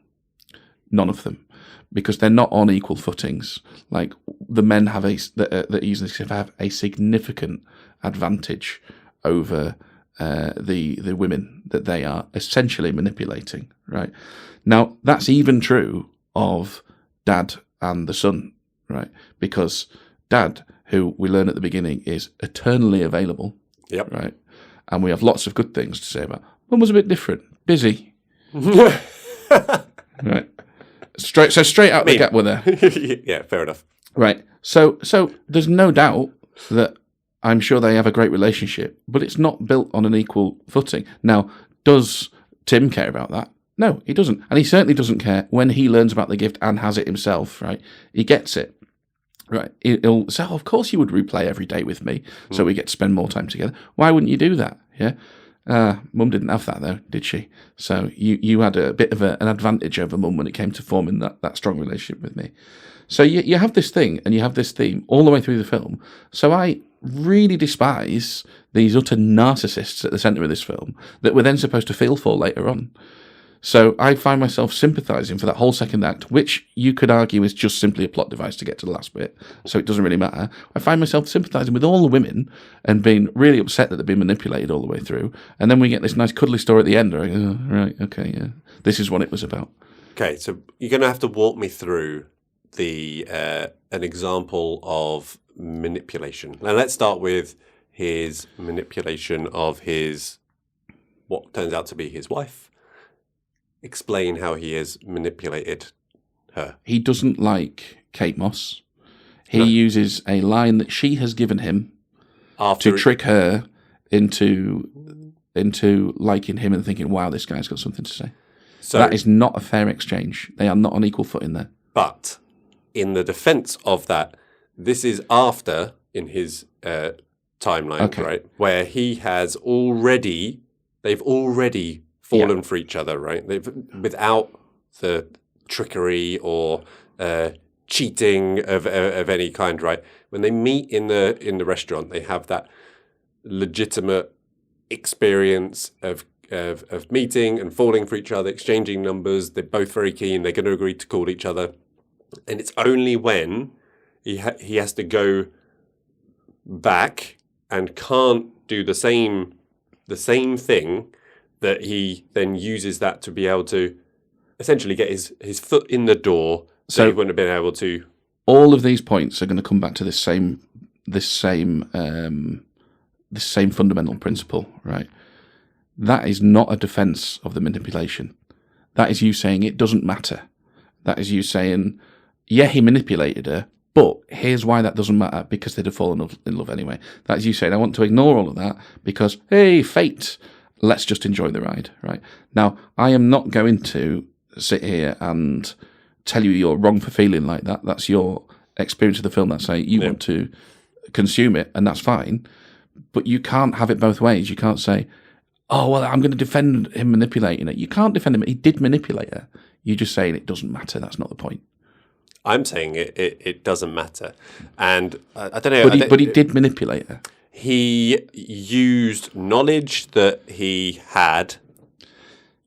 None of them. Because they're not on equal footings. Like, the men have that use this have a significant advantage over the women that they are essentially manipulating, right? Now, that's even true of Dad and the son, right? Because Dad, who we learn at the beginning, is eternally available, Yep. right? And we have lots of good things to say about. Mum was a bit different, busy, right? Straight out the gap with her. Yeah, fair enough. Right. So there's no doubt that I'm sure they have a great relationship, but it's not built on an equal footing. Now, does Tim care about that? No, he doesn't. And he certainly doesn't care when he learns about the gift and has it himself, right? He gets it. Right. He'll say, of course you would replay every day with me, so we get to spend more time together. Why wouldn't you do that? Yeah. Mum didn't have that, though, did she? So you had a bit of an advantage over Mum when it came to forming that strong relationship with me. So you have this thing and you have this theme all the way through the film. So I really despise these utter narcissists at the centre of this film that we're then supposed to feel for later on. So I find myself sympathising for that whole second act, which you could argue is just simply a plot device to get to the last bit, so it doesn't really matter. I find myself sympathising with all the women and being really upset that they've been manipulated all the way through. And then we get this nice cuddly story at the end. Right, right, okay, yeah, this is what it was about. Okay, so you're going to have to walk me through an example of manipulation. Now let's start with his manipulation of what turns out to be his wife. Explain how he has manipulated her. He doesn't like Kate Moss. He uses a line that she has given him to trick her into liking him and thinking, wow, this guy's got something to say. So that is not a fair exchange. They are not on equal footing there. But in the defense of that, this is after, in his timeline, right, where they've already fallen for each other, right? Without the trickery or cheating of any kind, right? When they meet in the restaurant, they have that legitimate experience of meeting and falling for each other, exchanging numbers. They're both very keen. They're going to agree to call each other, and it's only when he has to go back and can't do the same thing that he then uses that to be able to essentially get his foot in the door, so he wouldn't have been able to. All of these points are going to come back to this same fundamental principle, right? That is not a defense of the manipulation. That is you saying it doesn't matter. That is you saying, yeah, he manipulated her, but here's why that doesn't matter, because they'd have fallen in love anyway. That is you saying, I want to ignore all of that because, hey, fate, let's just enjoy the ride, right? Now, I am not going to sit here and tell you you're wrong for feeling like that. That's your experience of the film. That's how you want to consume it, and that's fine. But you can't have it both ways. You can't say, oh, well, I'm going to defend him manipulating it. You can't defend him. He did manipulate her. You're just saying it doesn't matter. That's not the point. I'm saying it doesn't matter. And I don't know. But he did manipulate her. He used knowledge that he had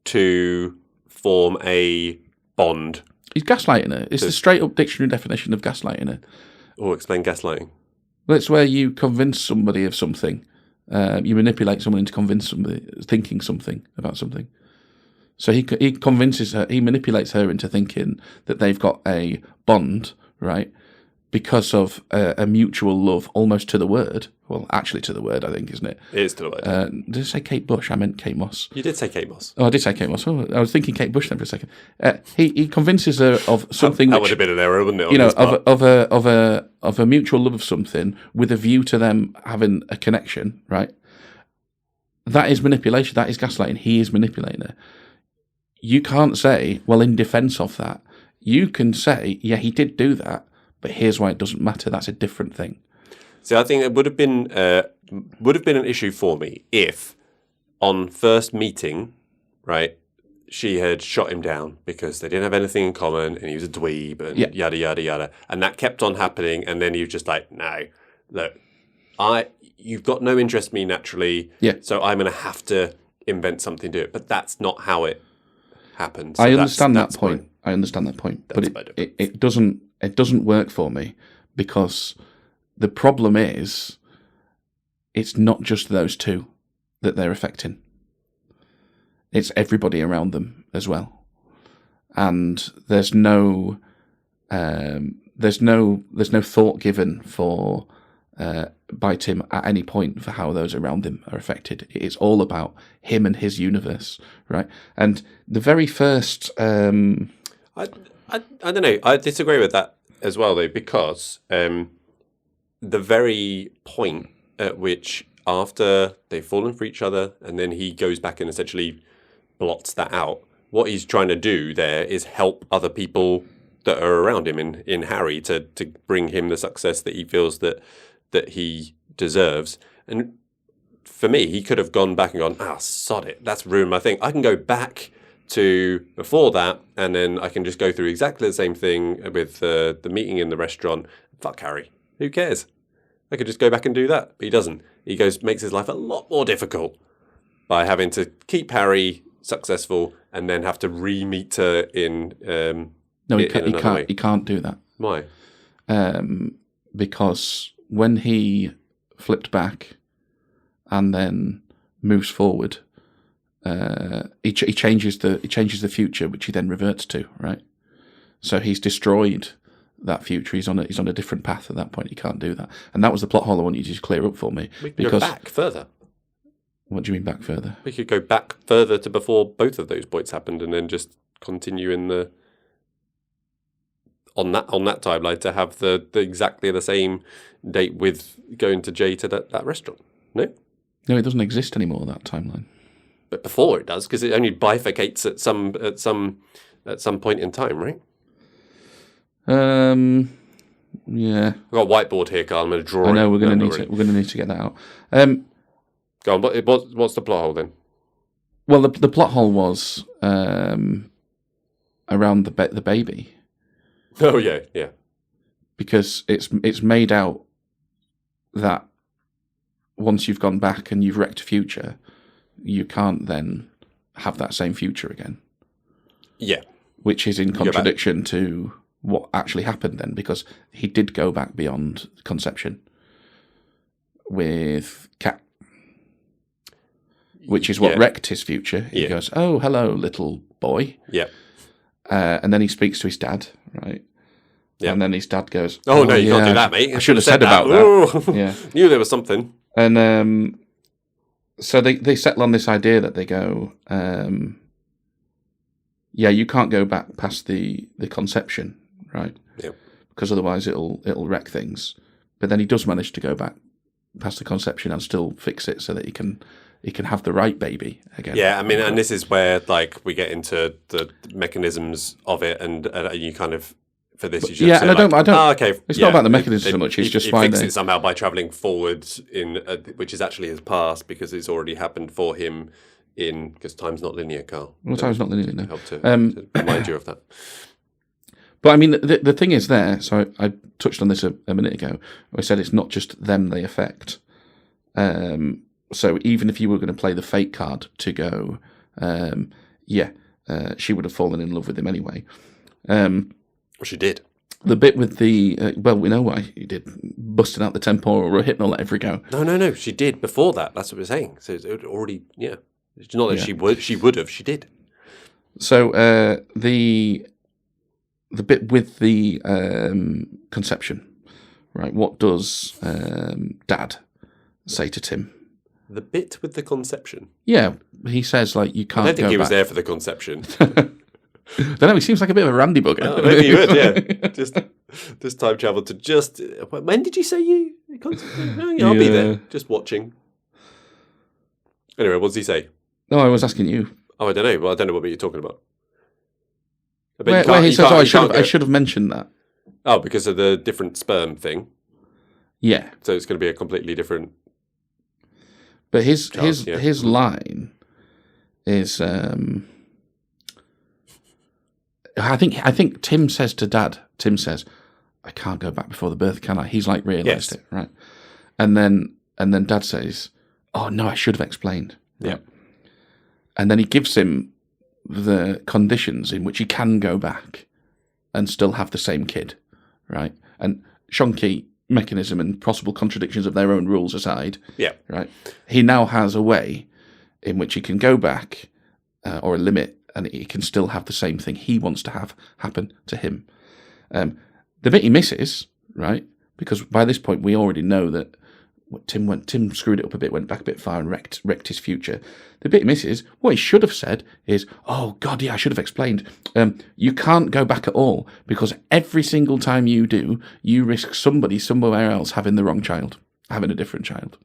to form a bond. He's gaslighting her. It's the straight-up dictionary definition of gaslighting her. Oh, explain gaslighting. Well, it's where you convince somebody of something. You manipulate someone into convince somebody thinking something about something. So he convinces her, he manipulates her into thinking that they've got a bond, right? Because of a mutual love, almost to the word. Well, actually to the word, I think, isn't it? It is to the word. Did I say Kate Bush? I meant Kate Moss. You did say Kate Moss. Oh, I did say Kate Moss. Oh, I was thinking Kate Bush then for a second. He convinces her of something that would have been an error, wouldn't it? You know, of a mutual love of something with a view to them having a connection, right? That is manipulation. That is gaslighting. He is manipulating her. You can't say, well, in defence of that, you can say, yeah, he did do that, but here's why it doesn't matter. That's a different thing. So I think it would have been an issue for me if, on first meeting, right, she had shot him down because they didn't have anything in common and he was a dweeb and yada, yada, yada. And that kept on happening. And then he was just like, no, look, you've got no interest in me naturally, Yeah. so I'm going to have to invent something to do it. But that's not how it happens. So I understand that that's point. I understand that point, but my it doesn't work for me because the problem is it's not just those two that they're affecting. It's everybody around them as well, and there's no thought given for by Tim at any point for how those around him are affected. It's all about him and his universe, right? And the very first, I don't know. I disagree with that as well, though, because the very point at which after they've fallen for each other, and then he goes back and essentially blots that out. What he's trying to do there is help other people that are around him in Harry to bring him the success that he feels that he deserves. And for me, he could have gone back and gone, sod it, that's ruined my thing. I can go back to before that, and then I can just go through exactly the same thing with the meeting in the restaurant. Fuck Harry. Who cares? I could just go back and do that. But he doesn't. He makes his life a lot more difficult by having to keep Harry successful and then have to re-meet her in no, he can't do that. Why? Because when he flipped back and then moves forward, he changes the future, which he then reverts to, right? So he's destroyed that future. He's on a different path at that point. He can't do that, and that was the plot hole I want you to just clear up for me. We can go back further. What do you mean back further? We could go back further to before both of those points happened, and then just continue on that timeline to have the exactly the same date with going to Jay to that restaurant. No, it doesn't exist anymore, that timeline. But before it does, because it only bifurcates at some point in time, right? Yeah. I've got a whiteboard here, Carl. I'm going to draw. I know we're going to need to get that out. Go on. What's the plot hole then? Well, the plot hole was around the baby. Oh yeah. Because it's made out that once you've gone back and you've wrecked a future, you can't then have that same future again. Yeah. Which is in contradiction to what actually happened then, because he did go back beyond conception with Kat, which is what wrecked his future. He goes, "Oh, hello, little boy." Yeah. And then he speaks to his dad, right? Yeah. And then his dad goes, "Oh no, you can't do that, mate. I should have said about that." Yeah. Knew there was something. And so they settle on this idea that they go, you can't go back past the conception, right? Yeah. Because otherwise it'll wreck things. But then he does manage to go back past the conception and still fix it so that he can have the right baby again. Yeah, I mean, and this is where we get into the mechanisms of it, and you kind of for this. You I don't. Okay, it's not about the mechanism so much. It's just he fixes it somehow by traveling forward which is actually his past because it's already happened for him because time's not linear, Carl. Well, time's not linear. No. Help to remind you of that. But I mean, the thing is there. So I touched on this a minute ago. I said it's not just them they affect. So even if you were going to play the fate card to go, she would have fallen in love with him anyway. Well, she did. The bit with the we know why he did, busting out the temporal rehypnol at every go. No, she did before that. That's what we're saying. So it already, It's not that she would have. She did. So the bit with the conception, right? What does Dad say to Tim? The bit with the conception. Yeah, he says you can't. I don't think he was back. there for the conception. I don't know. He seems like a bit of a randy bugger. Oh, maybe he would. Yeah, just time travel to just. When did you say you? I'll be there, just watching. Anyway, what does he say? No, I was asking you. Oh, I don't know. Well, I don't know what you're talking about. Where he says, I should have mentioned that. Oh, because of the different sperm thing. Yeah. So it's going to be a completely different. But his line is, I think Tim says to Dad. Tim says, "I can't go back before the birth, can I?" He's realised it, right? And then Dad says, "Oh no, I should have explained." Yeah. And then he gives him the conditions in which he can go back and still have the same kid, right? And Shonky mechanism and possible contradictions of their own rules aside, Yeah. right? He now has a way in which he can go back or a limit, and he can still have the same thing he wants to have happen to him. The bit he misses, right? Because by this point we already know that Tim screwed it up a bit, went back a bit far, and wrecked his future. The bit he misses, what he should have said is, "Oh God, yeah, I should have explained. You can't go back at all because every single time you do, you risk somebody somewhere else having the wrong child, having a different child."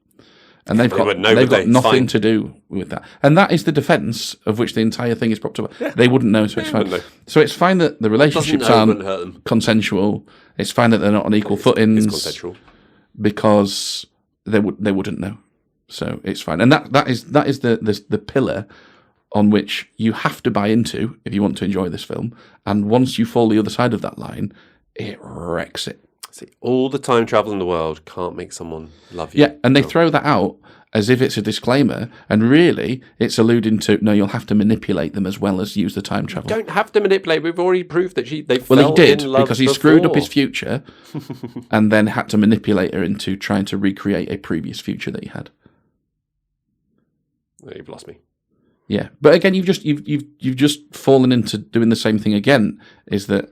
And they've got nothing to do with that. And that is the defence of which the entire thing is propped up. Yeah. They wouldn't know, so it's fine. So it's fine that the relationships aren't consensual. It's fine that they're not on equal footings. It's consensual. Because they wouldn't know. So it's fine. And that is the pillar on which you have to buy into if you want to enjoy this film. And once you fall the other side of that line, it wrecks it. See, all the time travel in the world can't make someone love you. Yeah, and they throw that out as if it's a disclaimer, and really it's alluding to, no, you'll have to manipulate them as well as use the time travel. You don't have to manipulate. We've already proved that they fell Well, he did, in love because he before. screwed up his future and then had to manipulate her into trying to recreate a previous future that he had. Oh, you've lost me. Yeah, but again, you've just fallen into doing the same thing again. Is that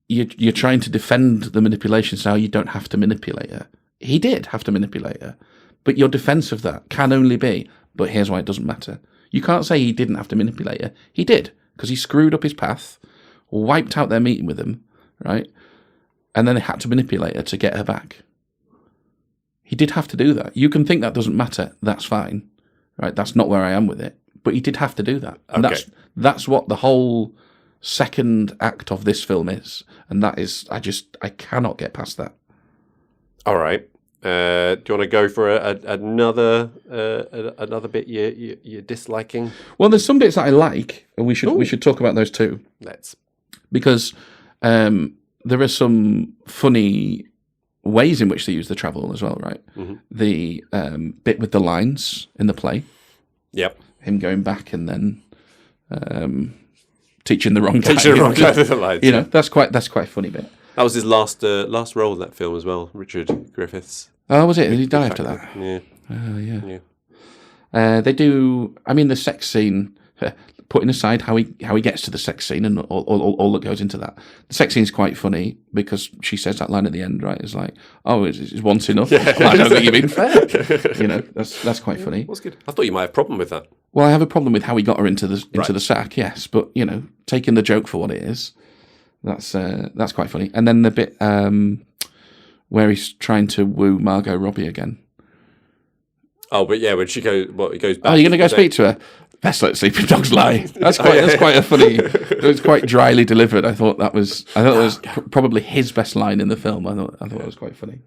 you're trying to defend the manipulation, so you don't have to manipulate her. He did have to manipulate her, but your defence of that can only be, but here's why it doesn't matter. You can't say he didn't have to manipulate her. He did, because he screwed up his path, wiped out their meeting with him, right? And then they had to manipulate her to get her back. He did have to do that. You can think that doesn't matter. That's fine, right? That's not where I am with it. But he did have to do that. And okay. That's what the whole second act of this film is. And that is, I cannot get past that. All right. Do you want to go for another bit you're disliking? Well, there's some bits that I like, and we should talk about those too. Let's. Because there are some funny ways in which they use the travel as well, right? Mm-hmm. The bit with the lines in the play. Yep. Him going back and then teaching the wrong guy. Teaching the wrong guy the lines. You know, that's quite a funny bit. That was his last role in that film as well, Richard Griffiths. Oh, was it? Did he die after that? Yeah. Oh, yeah. They do. I mean, the sex scene. Putting aside how he gets to the sex scene and all that goes into that, the sex scene is quite funny because she says that line at the end, right? It's like, "Oh, is once enough?" Yeah. I don't think you've been fair. You know, that's quite funny. That's good. I thought you might have a problem with that. Well, I have a problem with how he got her into the sack, yes, but you know, taking the joke for what it is, that's quite funny. And then the bit where he's trying to woo Margot Robbie again. Oh, but yeah, when he goes back. Oh, you're going to go speak to her? Best let sleeping dogs lie. That's quite a funny. It was quite dryly delivered. I thought that was probably his best line in the film. I thought it was quite funny.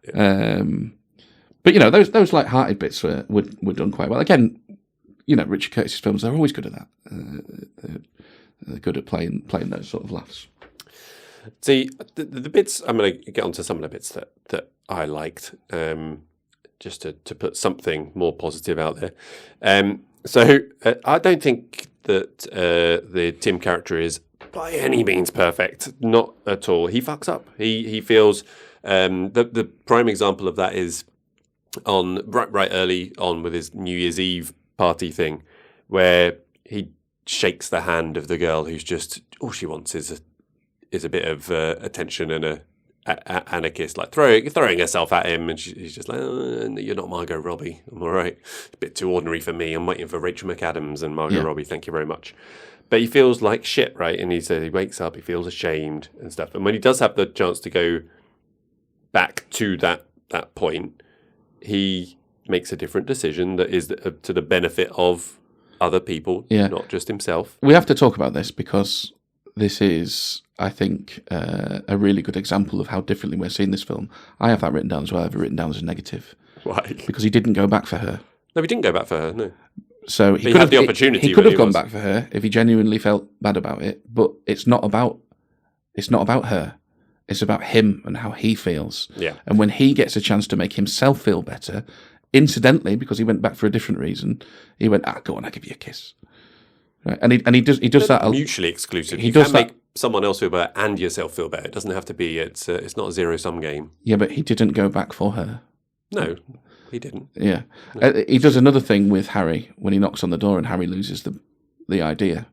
Yeah. But you know, those light-hearted bits were done quite well. Again, you know, Richard Curtis's films, they're always good at that. They're good at playing those sort of laughs. See, the bits, I'm going to get onto some of the bits that I liked, just to put something more positive out there. So I don't think that the Tim character is by any means perfect. Not at all. He fucks up. He feels the prime example of that is on right early on with his New Year's Eve party thing, where he shakes the hand of the girl who's just all she wants is a bit of attention and a kiss, like throwing herself at him, and he's just like, oh, "You're not Margot Robbie. I'm all right. It's a bit too ordinary for me. I'm waiting for Rachel McAdams and Margot Robbie. Thank you very much." But he feels like shit, right? And he says he wakes up, he feels ashamed and stuff. And when he does have the chance to go back to that point, he makes a different decision that is to the benefit of other people, not just himself. We have to talk about this because this is, I think, a really good example of how differently we're seeing this film. I have that written down as well. I have it written down as a negative. Why? Because he didn't go back for her. No, he didn't go back for her, no. So he had the opportunity. He could have gone back for her if he genuinely felt bad about it, but it's not about her. It's about him and how he feels. Yeah. And when he gets a chance to make himself feel better, incidentally, because he went back for a different reason, he went, go on, I'll give you a kiss. Right? And he does that mutually exclusive. He you does can make someone else feel better and yourself feel better. It doesn't have to be. It's not a zero-sum game. Yeah, but he didn't go back for her. No, he didn't. Yeah, he does another thing with Harry when he knocks on the door and Harry loses the idea.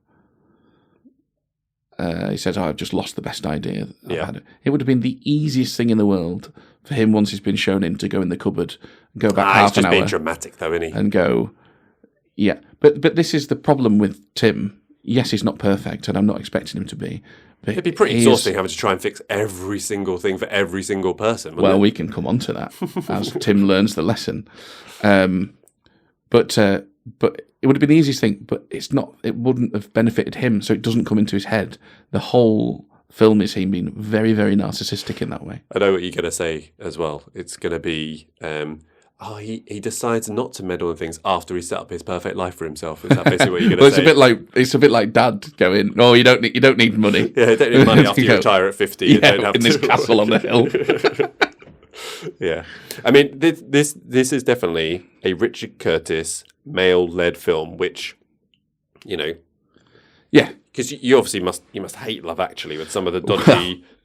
He says, I've just lost the best idea I've had. It would have been the easiest thing in the world for him, once he's been shown in, to go in the cupboard, go back half an hour. He's just being dramatic, though, isn't he? And go, yeah. But this is the problem with Tim. Yes, he's not perfect, and I'm not expecting him to be. But it'd be pretty exhausting having to try and fix every single thing for every single person. Well, we can come on to that as Tim learns the lesson. But it would have been the easiest thing, but it's not. It wouldn't have benefited him, so it doesn't come into his head. The whole film is him being very, very narcissistic in that way. I know what you're going to say as well. It's going to be, he decides not to meddle in things after he set up his perfect life for himself. Is that basically what you're going to say? It's a bit like Dad going, "Oh, you don't need money. Yeah, you don't need money after you retire at 50. You don't have in this castle on the hill." Yeah, I mean, this is definitely a Richard Curtis male-led film, which, yeah, because you obviously must hate Love Actually with some of the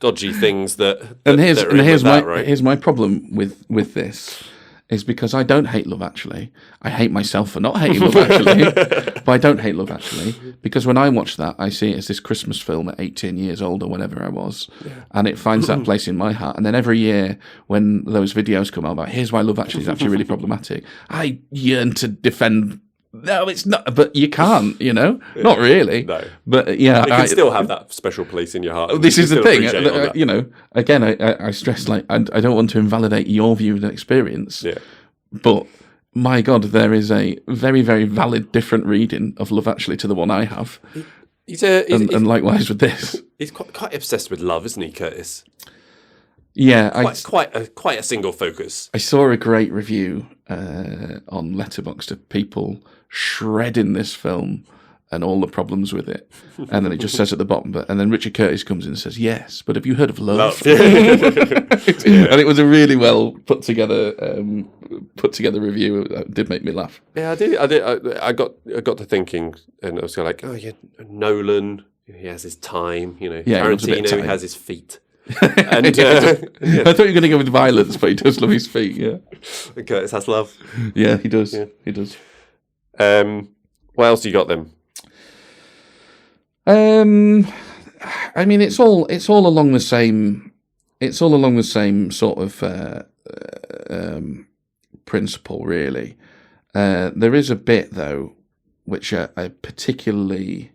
dodgy things that. Here's my problem with this. Is because I don't hate Love Actually. I hate myself for not hating Love Actually. But I don't hate Love Actually because when I watch that, I see it as this Christmas film at 18 years old or whenever I was. Yeah. And it finds that place in my heart. And then every year when those videos come out about here's why Love Actually is actually really problematic, I yearn to defend. No, it's not. But you can't, Not really. No. But yeah. You can still have that special place in your heart. This is the thing. Again, I stress, I don't want to invalidate your view of the experience. Yeah. But my God, there is a very, very valid different reading of Love Actually to the one I have. And likewise with this. He's quite obsessed with love, isn't he, Curtis? Yeah. Quite a single focus. I saw a great review on Letterboxd of people shredding this film and all the problems with it, and then it just says at the bottom, and then Richard Curtis comes in and says, "Yes, but have you heard of love?" Yeah. And it was a really well put together review. It did make me laugh. Yeah, I did. I got to thinking, and I was like, oh yeah, Nolan, he has his time. Tarantino, he has his feet. And I thought you were going to go with violence, but he does love his feet. Yeah, Curtis has love. Yeah, he does. Yeah. He does. What else you got then? I mean, it's all along the same. It's all along the same sort of principle, really. There is a bit though, which I particularly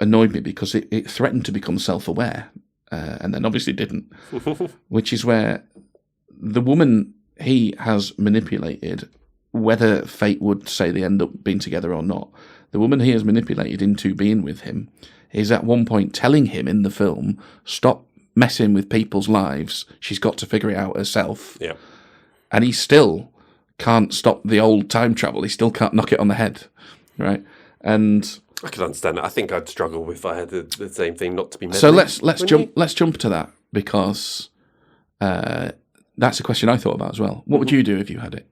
annoyed me because it threatened to become self-aware, and then obviously didn't. Which is where the woman he has manipulated, whether fate would say they end up being together or not, the woman he has manipulated into being with him is at one point telling him in the film, stop messing with people's lives, she's got to figure it out herself. Yeah. And he still can't stop the old time travel. He still can't knock it on the head, right? And I can understand that. I think I'd struggle if I had the same thing, not to be meddling. So let's jump to that, because that's a question I thought about as well. What would you do if you had it?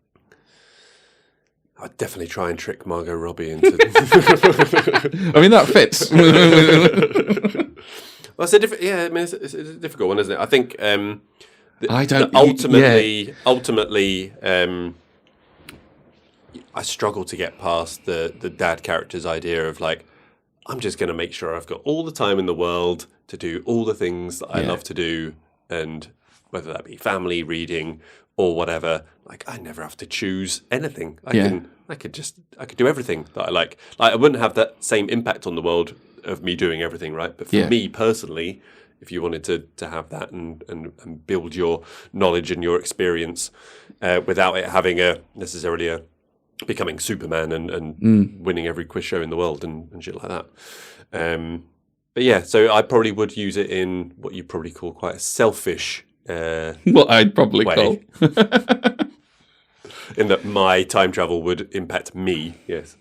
I'd definitely try and trick Margot Robbie into. I mean, that fits. Well, it's a different. Yeah, I mean, it's a difficult one, isn't it? I think. Ultimately, I struggle to get past the dad character's idea of like, I'm just going to make sure I've got all the time in the world to do all the things that I love to do, and whether that be family, reading, or whatever, like I never have to choose anything. I could do everything that I like. Like I wouldn't have that same impact on the world of me doing everything, right? But for me personally, if you wanted to have that and build your knowledge and your experience without it having necessarily a becoming Superman and winning every quiz show in the world and shit like that. But yeah, so I probably would use it in what you probably call quite a selfish what I'd probably call. In that my time travel would impact me, yes.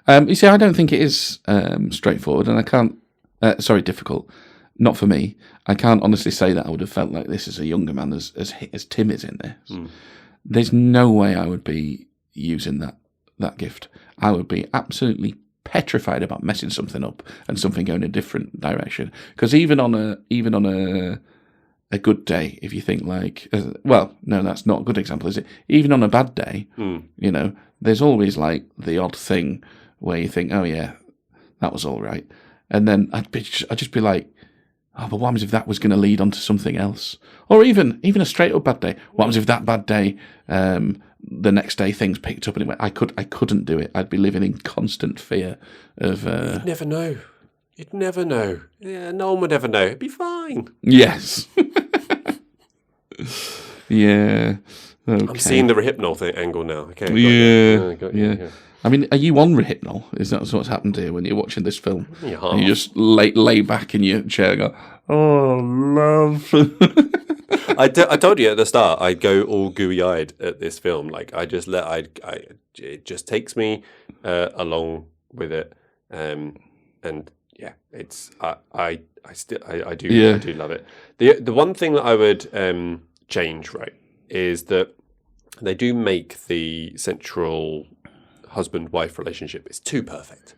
You see, I don't think it is straightforward, and I can't Sorry, difficult. Not for me. I can't honestly say that I would have felt like this as a younger man as Tim is in this. There's no way I would be using that gift. I would be absolutely petrified about messing something up and something going a different direction. Because even on a good day, if you think like, well, no, that's not a good example, is it? Even on a bad day, you know, there's always like the odd thing where you think, oh yeah, that was all right. And then I'd just be like, oh, but what happens if that was going to lead on to something else? Or even a straight up bad day. What happens if that bad day, the next day things picked up and it went, I couldn't do it. I'd be living in constant fear of... You'd never know. You'd never know. Yeah, no one would ever know. It'd be fine. Yes. Yeah. Okay. I'm seeing the Rehypnol angle now. Okay. Got you. Yeah. I mean, are you on Rehypnol? Is that what's happened here when you're watching this film? Yeah. And you just lay back in your chair and go, oh, love. I told you at the start, I'd go all gooey-eyed at this film. Like, it just takes me along with it. And yeah, it's, I do love it. The one thing that I would change, right, is that they do make the central husband-wife relationship, it's too perfect.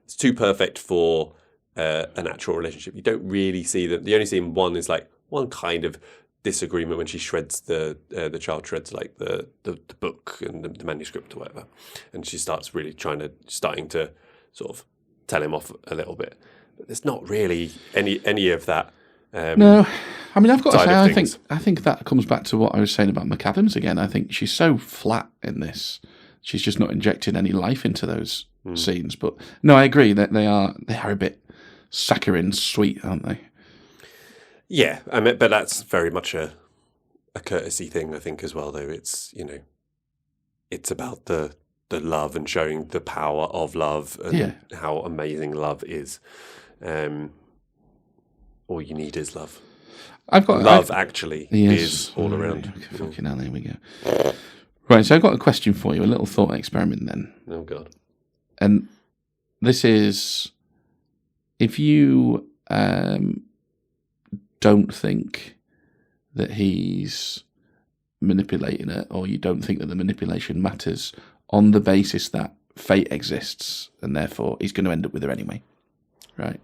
It's too perfect for a natural relationship. You don't really see them. The only scene one is like one kind of disagreement when she shreds the child shreds like the book and the manuscript or whatever, and she starts really starting to sort of tell him off a little bit. But there's not really any of that. No, I mean, I've got to say, I think that comes back to what I was saying about McAdams again. I think she's so flat in this. She's just not injecting any life into those scenes. But no, I agree that they are a bit saccharine sweet, aren't they? Yeah, I mean, but that's very much a courtesy thing, I think, as well. Though it's it's about the love and showing the power of love and how amazing love is. All you need is love. Actually is all around. Okay, fucking hell, there we go. Right, so I've got a question for you, a little thought experiment then. Oh, God. And this is, if you don't think that he's manipulating it, or you don't think that the manipulation matters on the basis that fate exists, and therefore he's going to end up with her anyway, right?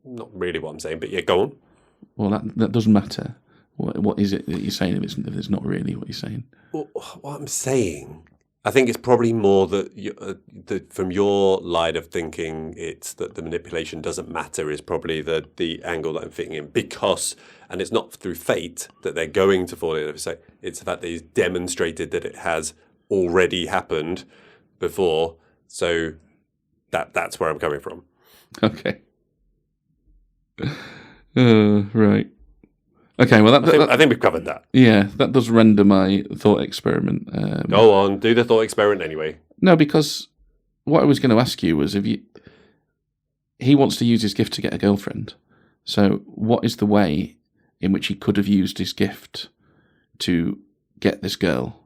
Not really what I'm saying, but yeah, go on. Well, that doesn't matter. What is it that you're saying if it's not really what you're saying? Well, what I'm saying, I think it's probably more that from your line of thinking, it's that the manipulation doesn't matter is probably the angle that I'm fitting in, because, and it's not through fate that they're going to fall in love. It's the fact that he's demonstrated that it has already happened before. So that's where I'm coming from. Okay. Right. Okay, well, I think we've covered that. Yeah, that does render my thought experiment. Go on, do the thought experiment anyway. No, because what I was going to ask you was he wants to use his gift to get a girlfriend. So what is the way in which he could have used his gift to get this girl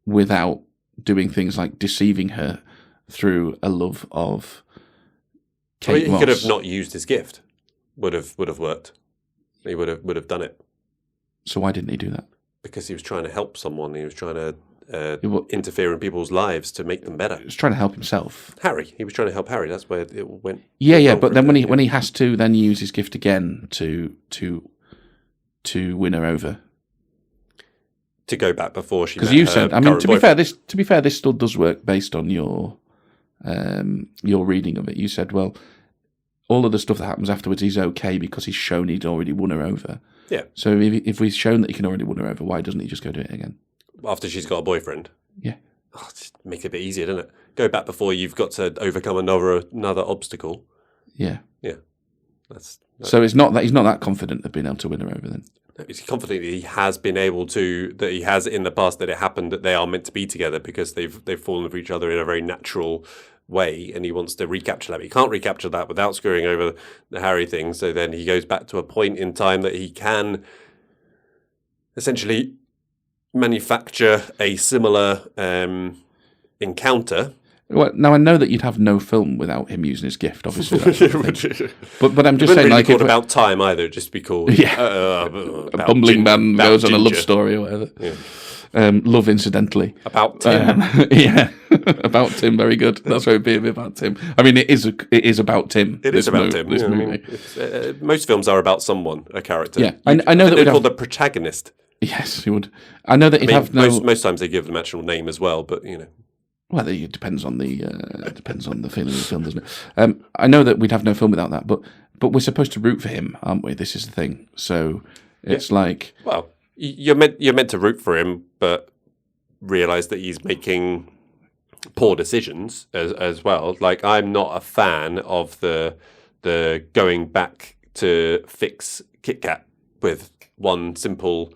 without doing things like deceiving her through a love of Kate Moss? He could have not used his gift. Would have worked. He would have done it. So why didn't he do that? Because he was trying to help someone. He was trying to interfere in people's lives to make them better. He was trying to help himself. Harry. He was trying to help Harry. That's where it went. Yeah. But then when he has to then use his gift again to win her over, to go back before she. Because you said, I mean, to be fair, this still does work based on your reading of it. You said, well, all of the stuff that happens afterwards is okay because he's shown he'd already won her over. Yeah. So if we've shown that he can already win her over, why doesn't he just go do it again? After she's got a boyfriend? Yeah. Oh, just make it a bit easier, doesn't it? Go back before you've got to overcome another obstacle. Yeah. Yeah. So it's not that he's not that confident of being able to win her over then? He's confident that he has been able to, that he has in the past, that it happened, that they are meant to be together because they've fallen for each other in a very natural way, and he wants to recapture that. But he can't recapture that without screwing over the Harry thing. So then he goes back to a point in time that he can essentially manufacture a similar encounter. Well, now I know that you'd have no film without him using his gift, obviously. But I'm just It saying, wouldn't like, be called About Time either. It'd just be called a bumbling man goes on a love story or whatever. Yeah. Love incidentally. About Tim. Yeah, about Tim. Very good. That's why it'd be a bit about Tim. I mean, it is about Tim. It is about Tim. This Yeah, movie. I mean, most films are about someone, a character. Yeah, I know that they're we'd called have, the protagonist. yes, you would. I know that I you'd mean, have no. most times they give them actual name as well, but you know. Well, it depends on the feeling of the film, doesn't it? I know that we'd have no film without that, but we're supposed to root for him, aren't we? This is the thing. So it's like, well, you're meant to root for him, but realise that he's making poor decisions as well. Like, I'm not a fan of the going back to fix Kit Kat with one simple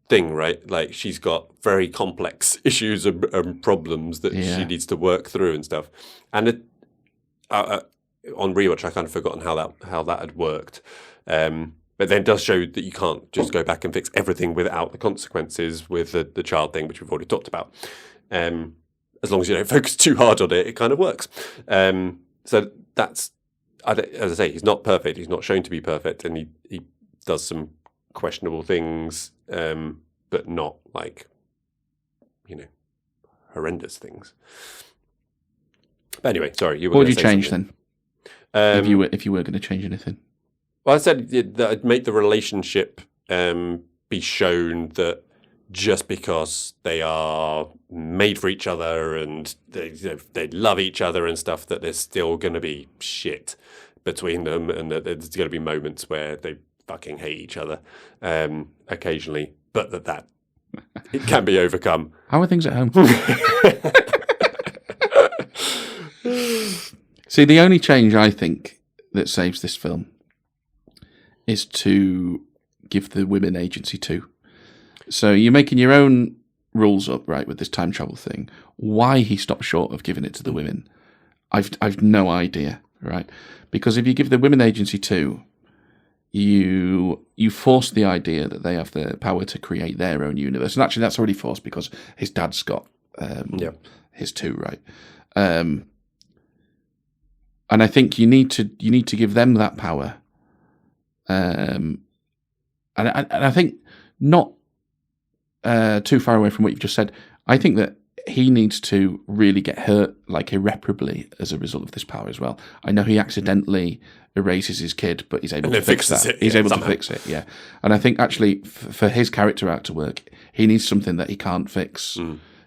thing, right? Like, she's got very complex issues and problems that she needs to work through and stuff. And on rewatch, I kind of forgotten how that had worked. But then it does show that you can't just go back and fix everything without the consequences with the child thing, which we've already talked about. As long as you don't focus too hard on it, it kind of works. So that's, as I say, he's not perfect. He's not shown to be perfect, and he does some questionable things, but not like, horrendous things. But anyway, sorry. What would you change then? If you were going to change anything? Well, I said that I'd make the relationship be shown that just because they are made for each other and they love each other and stuff, that there's still going to be shit between them, and that there's going to be moments where they fucking hate each other occasionally, but that it can be overcome. How are things at home? See, the only change I think that saves this film is to give the women agency too. So you're making your own rules up, right, with this time travel thing. Why he stopped short of giving it to the women, I've no idea, right? Because if you give the women agency too, you force the idea that they have the power to create their own universe. And actually that's already forced because his dad's got his too, right? And I think you need to give them that power. And I think not too far away from what you've just said. I think that he needs to really get hurt like irreparably as a result of this power as well. I know he accidentally erases his kid, but he's able to fix that. He's able to fix it, yeah. And I think actually for his character arc to work, he needs something that he can't fix.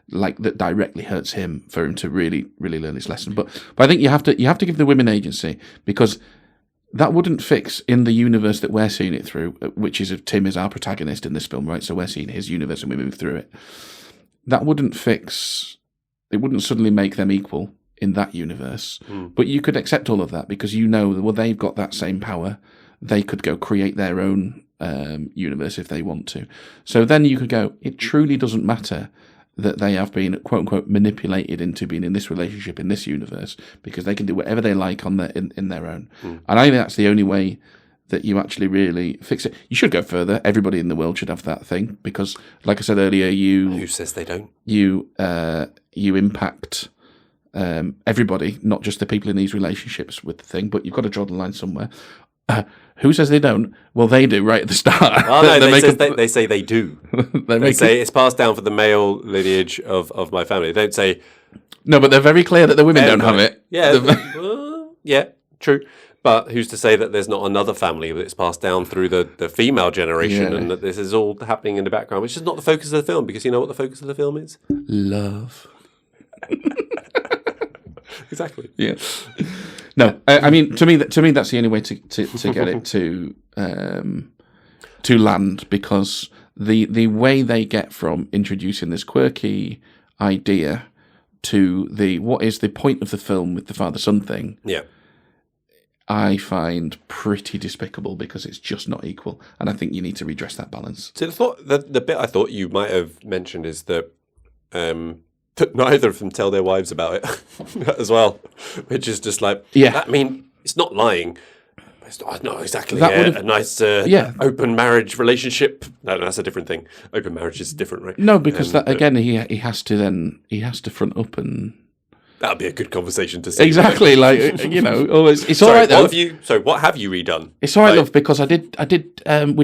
Like that directly hurts him for him to really, really learn his lesson. But I think you have to give the women agency, because that wouldn't fix in the universe that we're seeing it through, which is if Tim is our protagonist in this film, right? So we're seeing his universe and we move through it. That wouldn't fix. It wouldn't suddenly make them equal in that universe. But you could accept all of that because they've got that same power. They could go create their own universe if they want to. So then you could go, it truly doesn't matter that they have been, quote unquote, manipulated into being in this relationship in this universe, because they can do whatever they like in their own. And I think that's the only way that you actually really fix it. You should go further. Everybody in the world should have that thing, because, like I said earlier, who says they don't? You impact everybody, not just the people in these relationships with the thing. But you've got to draw the line somewhere. Who says they don't? Well, they do right at the start. Oh, no, they say they do. They say it's passed down for the male lineage of my family. They don't say... No, but they're very clear that the women don't have it. Yeah, yeah, true. But who's to say that there's not another family that's passed down through the female generation, and that this is all happening in the background, which is not the focus of the film, because you know what the focus of the film is? Love. Exactly. Yeah. No, I mean, to me, that's the only way to get it to land, because the way they get from introducing this quirky idea to what is the point of the film with the father-son thing, I find pretty despicable, because it's just not equal, and I think you need to redress that balance. So the bit I thought you might have mentioned is that neither of them tell their wives about it as well, which is just like, I mean, it's not lying. It's not exactly a nice open marriage relationship. No, that's a different thing. Open marriage is different, right? No, because that again, he has to front up and That'd be a good conversation to see. Exactly, like it's all Sorry, right though. What have you redone? It's all right, love, because we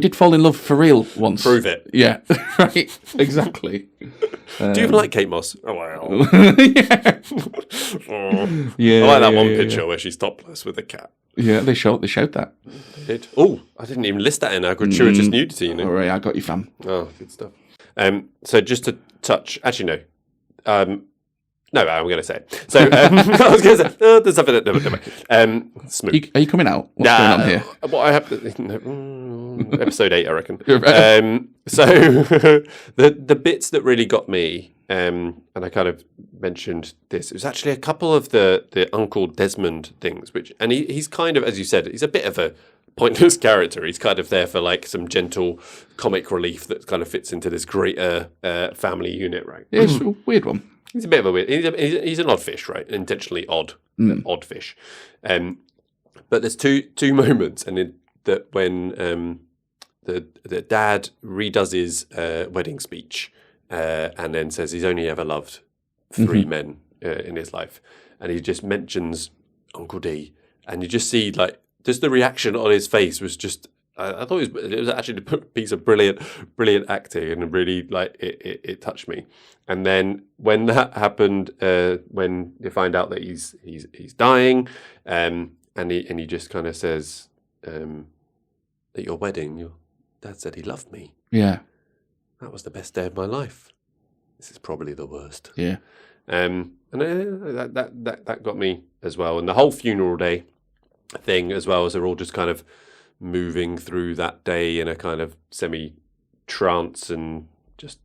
did fall in love for real once. Prove it. Yeah, right, exactly. Do you even like Kate Moss? Oh wow. Yeah, I like that one picture where she's topless with a cat. Yeah, they showed that. Oh, I didn't even list that in our gratuitous nudity. You know. All right, I got you, fam. Oh, good stuff. So just to touch, actually no. No, I'm going to say it. So I was going to say, there's something that Smoot. Are you coming out? What's going on here? What I have episode 8, I reckon. So the bits that really got me, and I kind of mentioned this, it was actually a couple of the Uncle Desmond things, and he's kind of, as you said, he's a bit of a pointless character. He's kind of there for like some gentle comic relief that kind of fits into this greater family unit, right? Yeah, it's a weird one. He's a bit of a weird. He's an odd fish, right? Intentionally odd, odd fish. But there's two moments, and that when the dad redoes his wedding speech, and then says he's only ever loved 3 men in his life, and he just mentions Uncle D, and you just see like just the reaction on his face was just. I thought it was actually a piece of brilliant acting, and really like it touched me. And then when that happened, when you find out that he's dying, and he just kind of says, at your wedding, your dad said he loved me. Yeah, that was the best day of my life. This is probably the worst. Yeah, and that got me as well, and the whole funeral day thing as well, as they're all just kind of moving through that day in a kind of semi-trance and just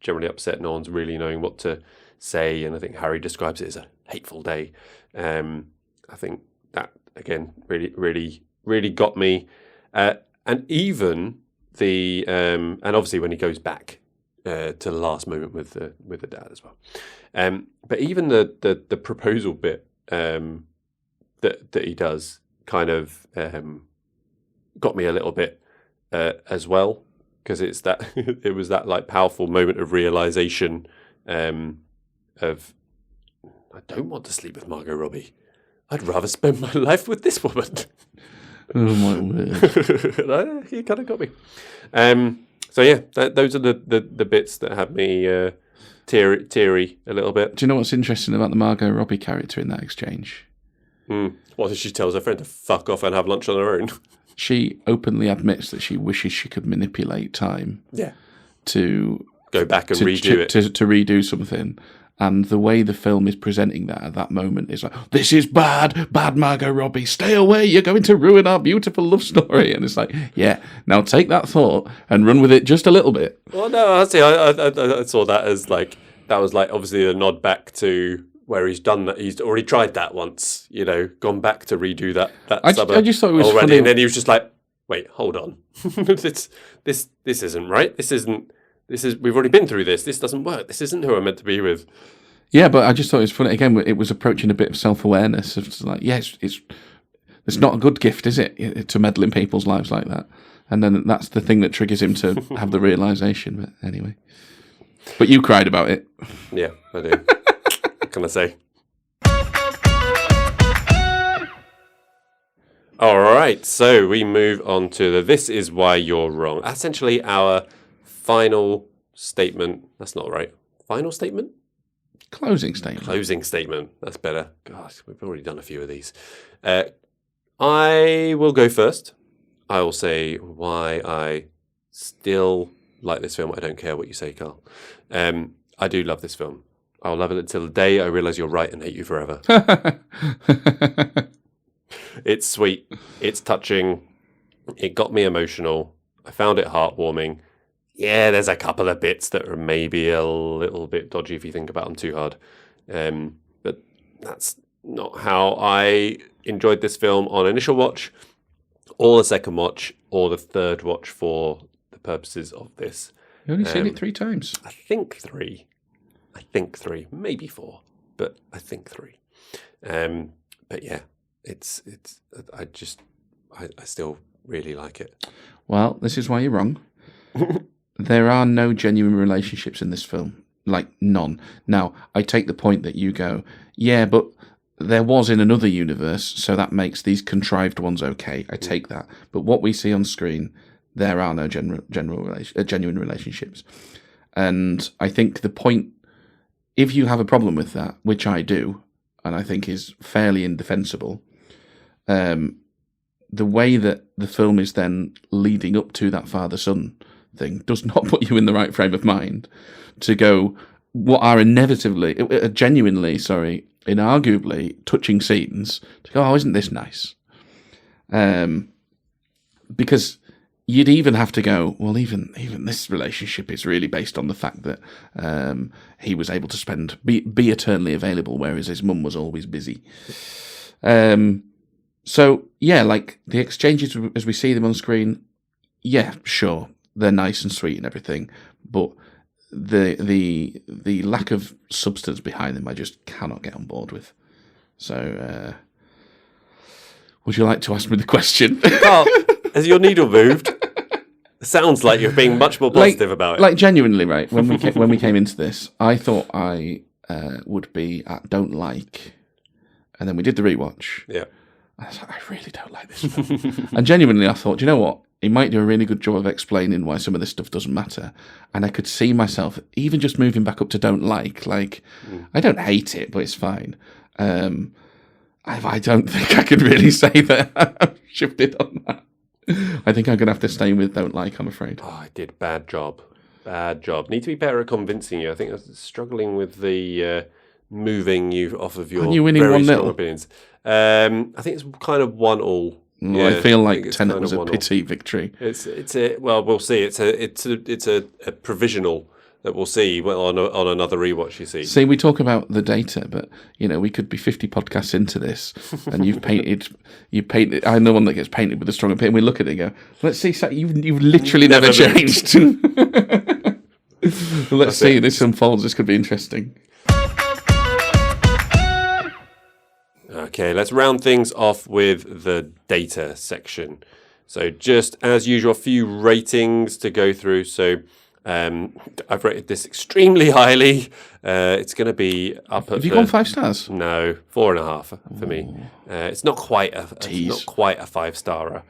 generally upset. No one's really knowing what to say, and I think Harry describes it as a hateful day. I think that again really got me, and even the and obviously when he goes back to the last moment with the dad as well. But even the proposal bit that he does kind of got me a little bit as well, because it's that it was that like powerful moment of realization of I don't want to sleep with Margot Robbie. I'd rather spend my life with this woman. Oh my word! He kind of got me. So yeah, those are the bits that had me teary a little bit. Do you know what's interesting about the Margot Robbie character in that exchange? What does she tell her friend to fuck off and have lunch on her own? She openly admits that she wishes she could manipulate time. Yeah. To go back and redo it. To redo something. And the way the film is presenting that at that moment is like, this is bad Margot Robbie, stay away, you're going to ruin our beautiful love story. And it's like, yeah, now take that thought and run with it just a little bit. Well, no, honestly, I saw that as like, that was like obviously a nod back to where he's done that. He's already tried that once, gone back to redo that suburb. I just thought it was already, funny. and then he was just like, wait, hold on. this isn't right. We've already been through this. This doesn't work. This isn't who I'm meant to be with. Yeah, but I just thought it was funny. Again, it was approaching a bit of self-awareness. Of like, yes, it's not a good gift, is it, to meddle in people's lives like that? And then that's the thing that triggers him to have the realization. But anyway, but you cried about it. Yeah, I do. What can I say? All right, so we move on to the This Is Why You're Wrong. Essentially, our final statement. That's not right. Final statement? Closing statement. Closing statement. That's better. Gosh, we've already done a few of these. I will go first. I will say why I still like this film. I don't care what you say, Carl. I do love this film. I'll love it until the day I realise you're right and hate you forever. It's sweet. It's touching. It got me emotional. I found it heartwarming. Yeah, there's a couple of bits that are maybe a little bit dodgy if you think about them too hard. But that's not how I enjoyed this film on initial watch, or the second watch, or the third watch for the purposes of this. You've only seen it 3 times? I think three, maybe 4, but I think 3. But yeah, I still really like it. Well, this is why you're wrong. There are no genuine relationships in this film. like none. Now, I take the point that you go, yeah, but there was in another universe, so that makes these contrived ones okay. I take that. But what we see on screen, there are no genuine relationships. And I think the point, if you have a problem with that, which I do, and I think is fairly indefensible, the way that the film is then leading up to that father-son thing does not put you in the right frame of mind to go, what are inarguably touching scenes, to go, oh, isn't this nice? Because you'd even have to go, well, even this relationship is really based on the fact that he was able to be eternally available, whereas his mum was always busy. So, yeah, like, the exchanges as we see them on screen, yeah, sure, they're nice and sweet and everything, but the lack of substance behind them I just cannot get on board with. So, would you like to ask me the question? Carl, has your needle moved? Sounds like you're being much more positive about it. Like, genuinely, right, when we came into this, I thought I would be at don't like, and then we did the rewatch. Yeah. I was like, I really don't like this film. And genuinely, I thought, you know what? He might do a really good job of explaining why some of this stuff doesn't matter. And I could see myself even just moving back up to don't like. I don't hate it, but it's fine. I don't think I could really say that I've shifted on that. I think I'm going to have to stay with don't like, I'm afraid. Oh, I did. Bad job. Need to be better at convincing you. I think I was struggling with the moving you off of your very strong opinions. I think it's kind of 1-1. Yeah, I feel like Tenet was a pity victory. Well, we'll see. It's a provisional that we'll see on another rewatch. You see. See, we talk about the data, but we could be 50 podcasts into this, and you painted. I'm the one that gets painted with a strong opinion. We look at it and go, let's see. So you've literally never changed. Let's see. This unfolds. This could be interesting. Okay, let's round things off with the data section. So just as usual, a few ratings to go through. So I've rated this extremely highly. It's going to be up at... Have you gone 5 stars? No, 4.5 for me. It's not quite a 5-starer.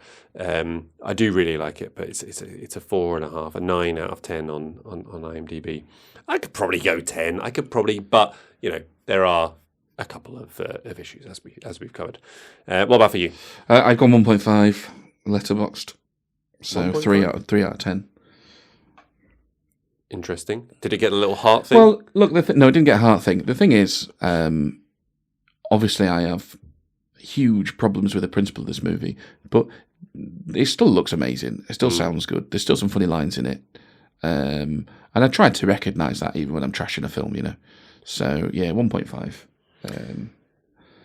I do really like it, but it's a 4.5, a 9 out of 10 on IMDb. I could probably go 10. But there are a couple of issues as we've covered. What about for you? I've gone 1.5 Letterboxd, so 3 out of 10. Interesting. Did it get a little heart thing? Well, look, no, it didn't get a heart thing. The thing is, obviously, I have huge problems with the principle of this movie, but it still looks amazing. It still sounds good. There's still some funny lines in it, and I tried to recognise that even when I'm trashing a film, So yeah, 1.5.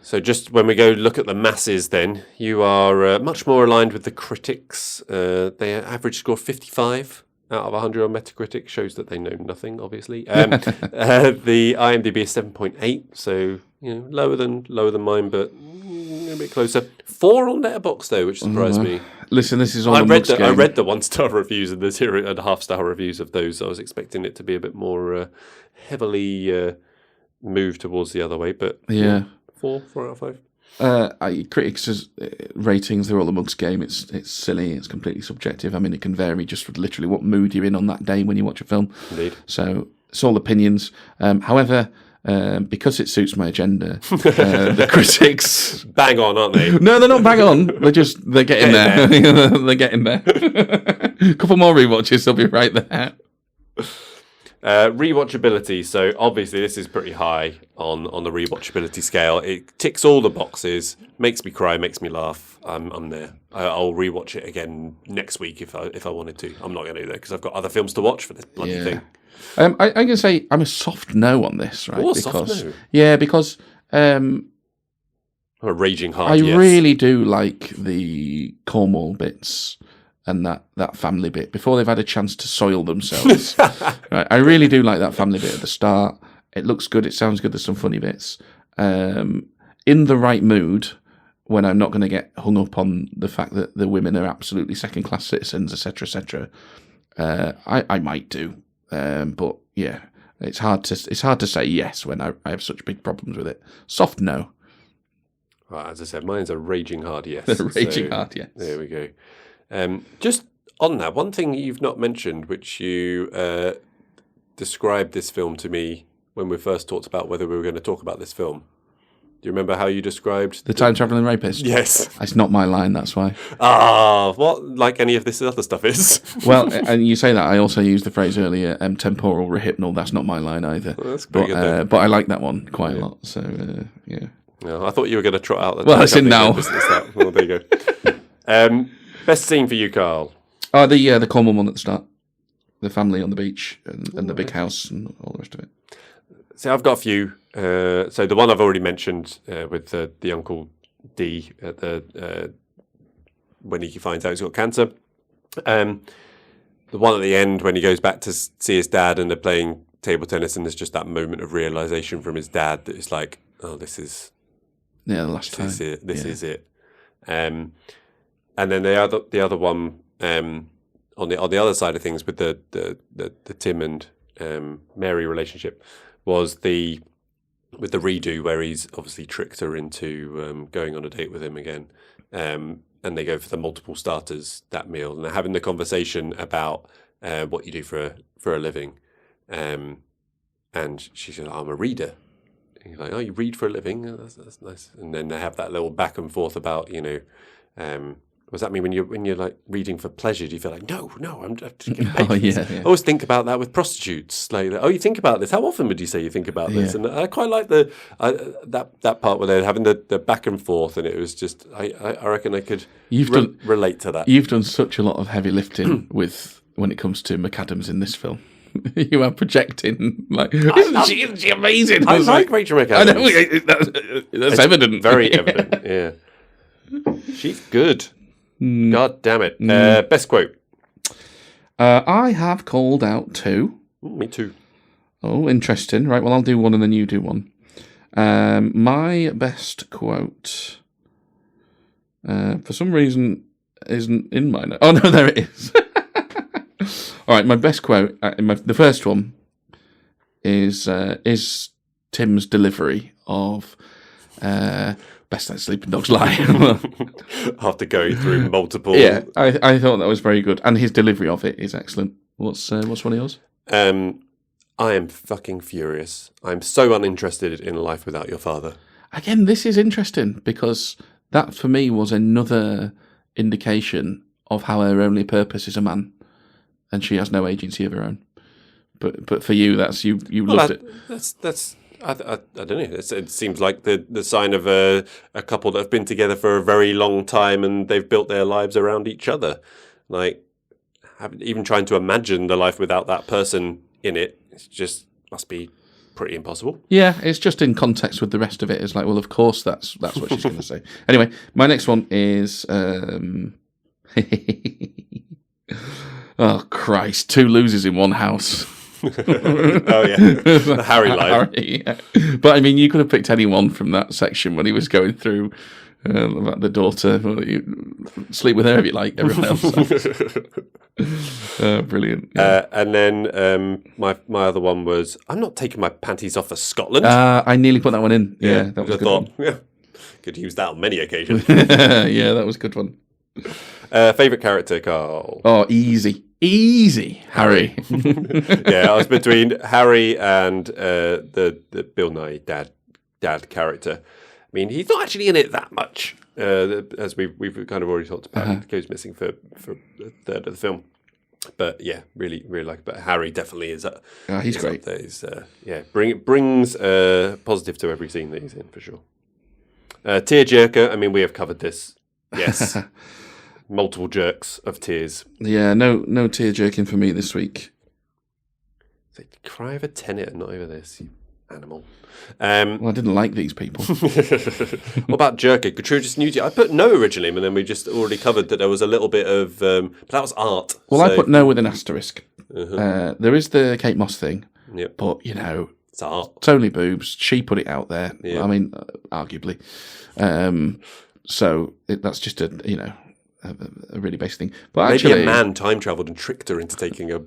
So just when we go look at the masses then, you are much more aligned with the critics. Their average score 55 out of 100 on Metacritic shows that they know nothing, obviously. The IMDb is 7.8, so lower than mine, but a bit closer. 4 on Letterboxd though, which surprised me. Listen, this is all I read the 1-star reviews and the 0.5-star reviews of those. I was expecting it to be a bit more heavily moved towards the other way, but 4 out of 5. Critics' ratings, they're all a mug's game. It's silly. It's completely subjective. I mean, it can vary just with literally what mood you're in on that day when you watch a film. Indeed. So it's all opinions. However, because it suits my agenda, the critics bang on, aren't they? No, they're not bang on. They're getting there. They're getting there. A couple more rewatches, they'll be right there. Rewatchability. So obviously this is pretty high on the rewatchability scale. It ticks all the boxes, makes me cry, makes me laugh. I'm there. I'll rewatch it again next week if I wanted to. I'm not going to do that because I've got other films to watch for this bloody thing. I'm going to say I'm a soft no on this, right? Soft no. Yeah, because I'm a raging hard. I really do like the Cornwall bits. And that family bit, before they've had a chance to soil themselves. Right, I really do like that family bit at the start. It looks good, it sounds good, there's some funny bits. In the right mood, when I'm not going to get hung up on the fact that the women are absolutely second-class citizens, etc., etc., I might do. But yeah, it's hard to say yes when I have such big problems with it. Soft no. Well, as I said, mine's a raging hard yes. Raging hard yes. There we go. Just on that, one thing you've not mentioned, which you described this film to me when we first talked about whether we were going to talk about this film. Do you remember how you described the time traveling rapist? Yes. It's not my line, that's why. What like any of this other stuff is. Well, and you say that, I also used the phrase earlier, temporal rehypnal. That's not my line either. Well, that's pretty good. But I like that one quite a lot. So yeah. No, I thought you were going to trot out. Well, it's in now. Well, there you go. Best scene for you, Carl. Oh, the Cornwall one at the start. The family on the beach and the big house and all the rest of it. So I've got a few. So the one I've already mentioned with the Uncle D at the when he finds out he's got cancer. The one at the end when he goes back to see his dad and they're playing table tennis and there's just that moment of realization from his dad that it's like, oh, this is the last time. This is it. And then the other one on the other side of things with the Tim and Mary relationship was with the redo where he's obviously tricked her into going on a date with him again, and they go for the multiple starters that meal and they're having the conversation about what you do for a living, and she said, I'm a reader. And he's like, oh, you read for a living? Oh, that's nice. And then they have that little back and forth about what does that mean when you're like reading for pleasure? Do you feel like no, I'm just getting paid? Oh, yeah. I always think about that with prostitutes. Like, oh, you think about this? How often would you say you think about this? Yeah. And I quite like that part where they're having the back and forth, and it was just I reckon I could relate to that. You've done such a lot of heavy lifting with when it comes to McAdams in this film. You are projecting like, isn't she amazing? I like Rachel McAdams. I know that's evident, very evident. Yeah, she's good. God damn it. Best quote. I have called out two. Me too. Oh, interesting. Right, well, I'll do one and then you do one. My best quote, for some reason, isn't in my notes. Oh, no, there it is. All right, my best quote, the first one, is Tim's delivery of... Best Let Sleeping Dogs Lie. After going through multiple... Yeah, I thought that was very good. And his delivery of it is excellent. What's one of yours? I am fucking furious. I'm so uninterested in life without your father. Again, this is interesting because that for me was another indication of how her only purpose is a man. And she has no agency of her own. But for you, that's you loved it. That's I don't know. It seems like the sign of a couple that have been together for a very long time and they've built their lives around each other. Like, even trying to imagine the life without that person in it, it just must be pretty impossible. Yeah, it's just in context with the rest of it. It's like, well, of course, that's what she's going to say. Anyway, my next one is... oh, Christ. 2 losers in one house. Oh yeah, the Harry line. Yeah. But I mean, you could have picked anyone from that section when he was going through about the daughter. Well, you sleep with her if you like. Everyone else. Brilliant. Yeah. And then my other one was, I'm not taking my panties off for Scotland. I nearly put that one in. Yeah, that was a good one. Yeah, could use that on many occasions. Yeah, that was a good one. Favourite character, Carl? Oh, easy, Harry. Yeah, I was between Harry and the Bill Nye dad character. I mean, he's not actually in it that much, as we've kind of already talked about. He goes missing for a third of the film. But yeah, really like it. But Harry definitely is. He's great. He's, brings positive to every scene that he's in for sure. Tearjerker. I mean, we have covered this. Yes. Multiple jerks of tears. Yeah, no tear jerking for me this week. They cry over Tenet and not over this, you animal. Well, I didn't like these people. What about jerking? Gratuitous nudity. I put no originally, and then we just already covered that there was a little bit of... but that was art. Well, so. I put no with an asterisk. There is the Kate Moss thing, but, it's art. It's only boobs. She put it out there. Yeah. I mean, arguably. So that's just a really basic thing. But maybe actually, a man time travelled and tricked her into taking a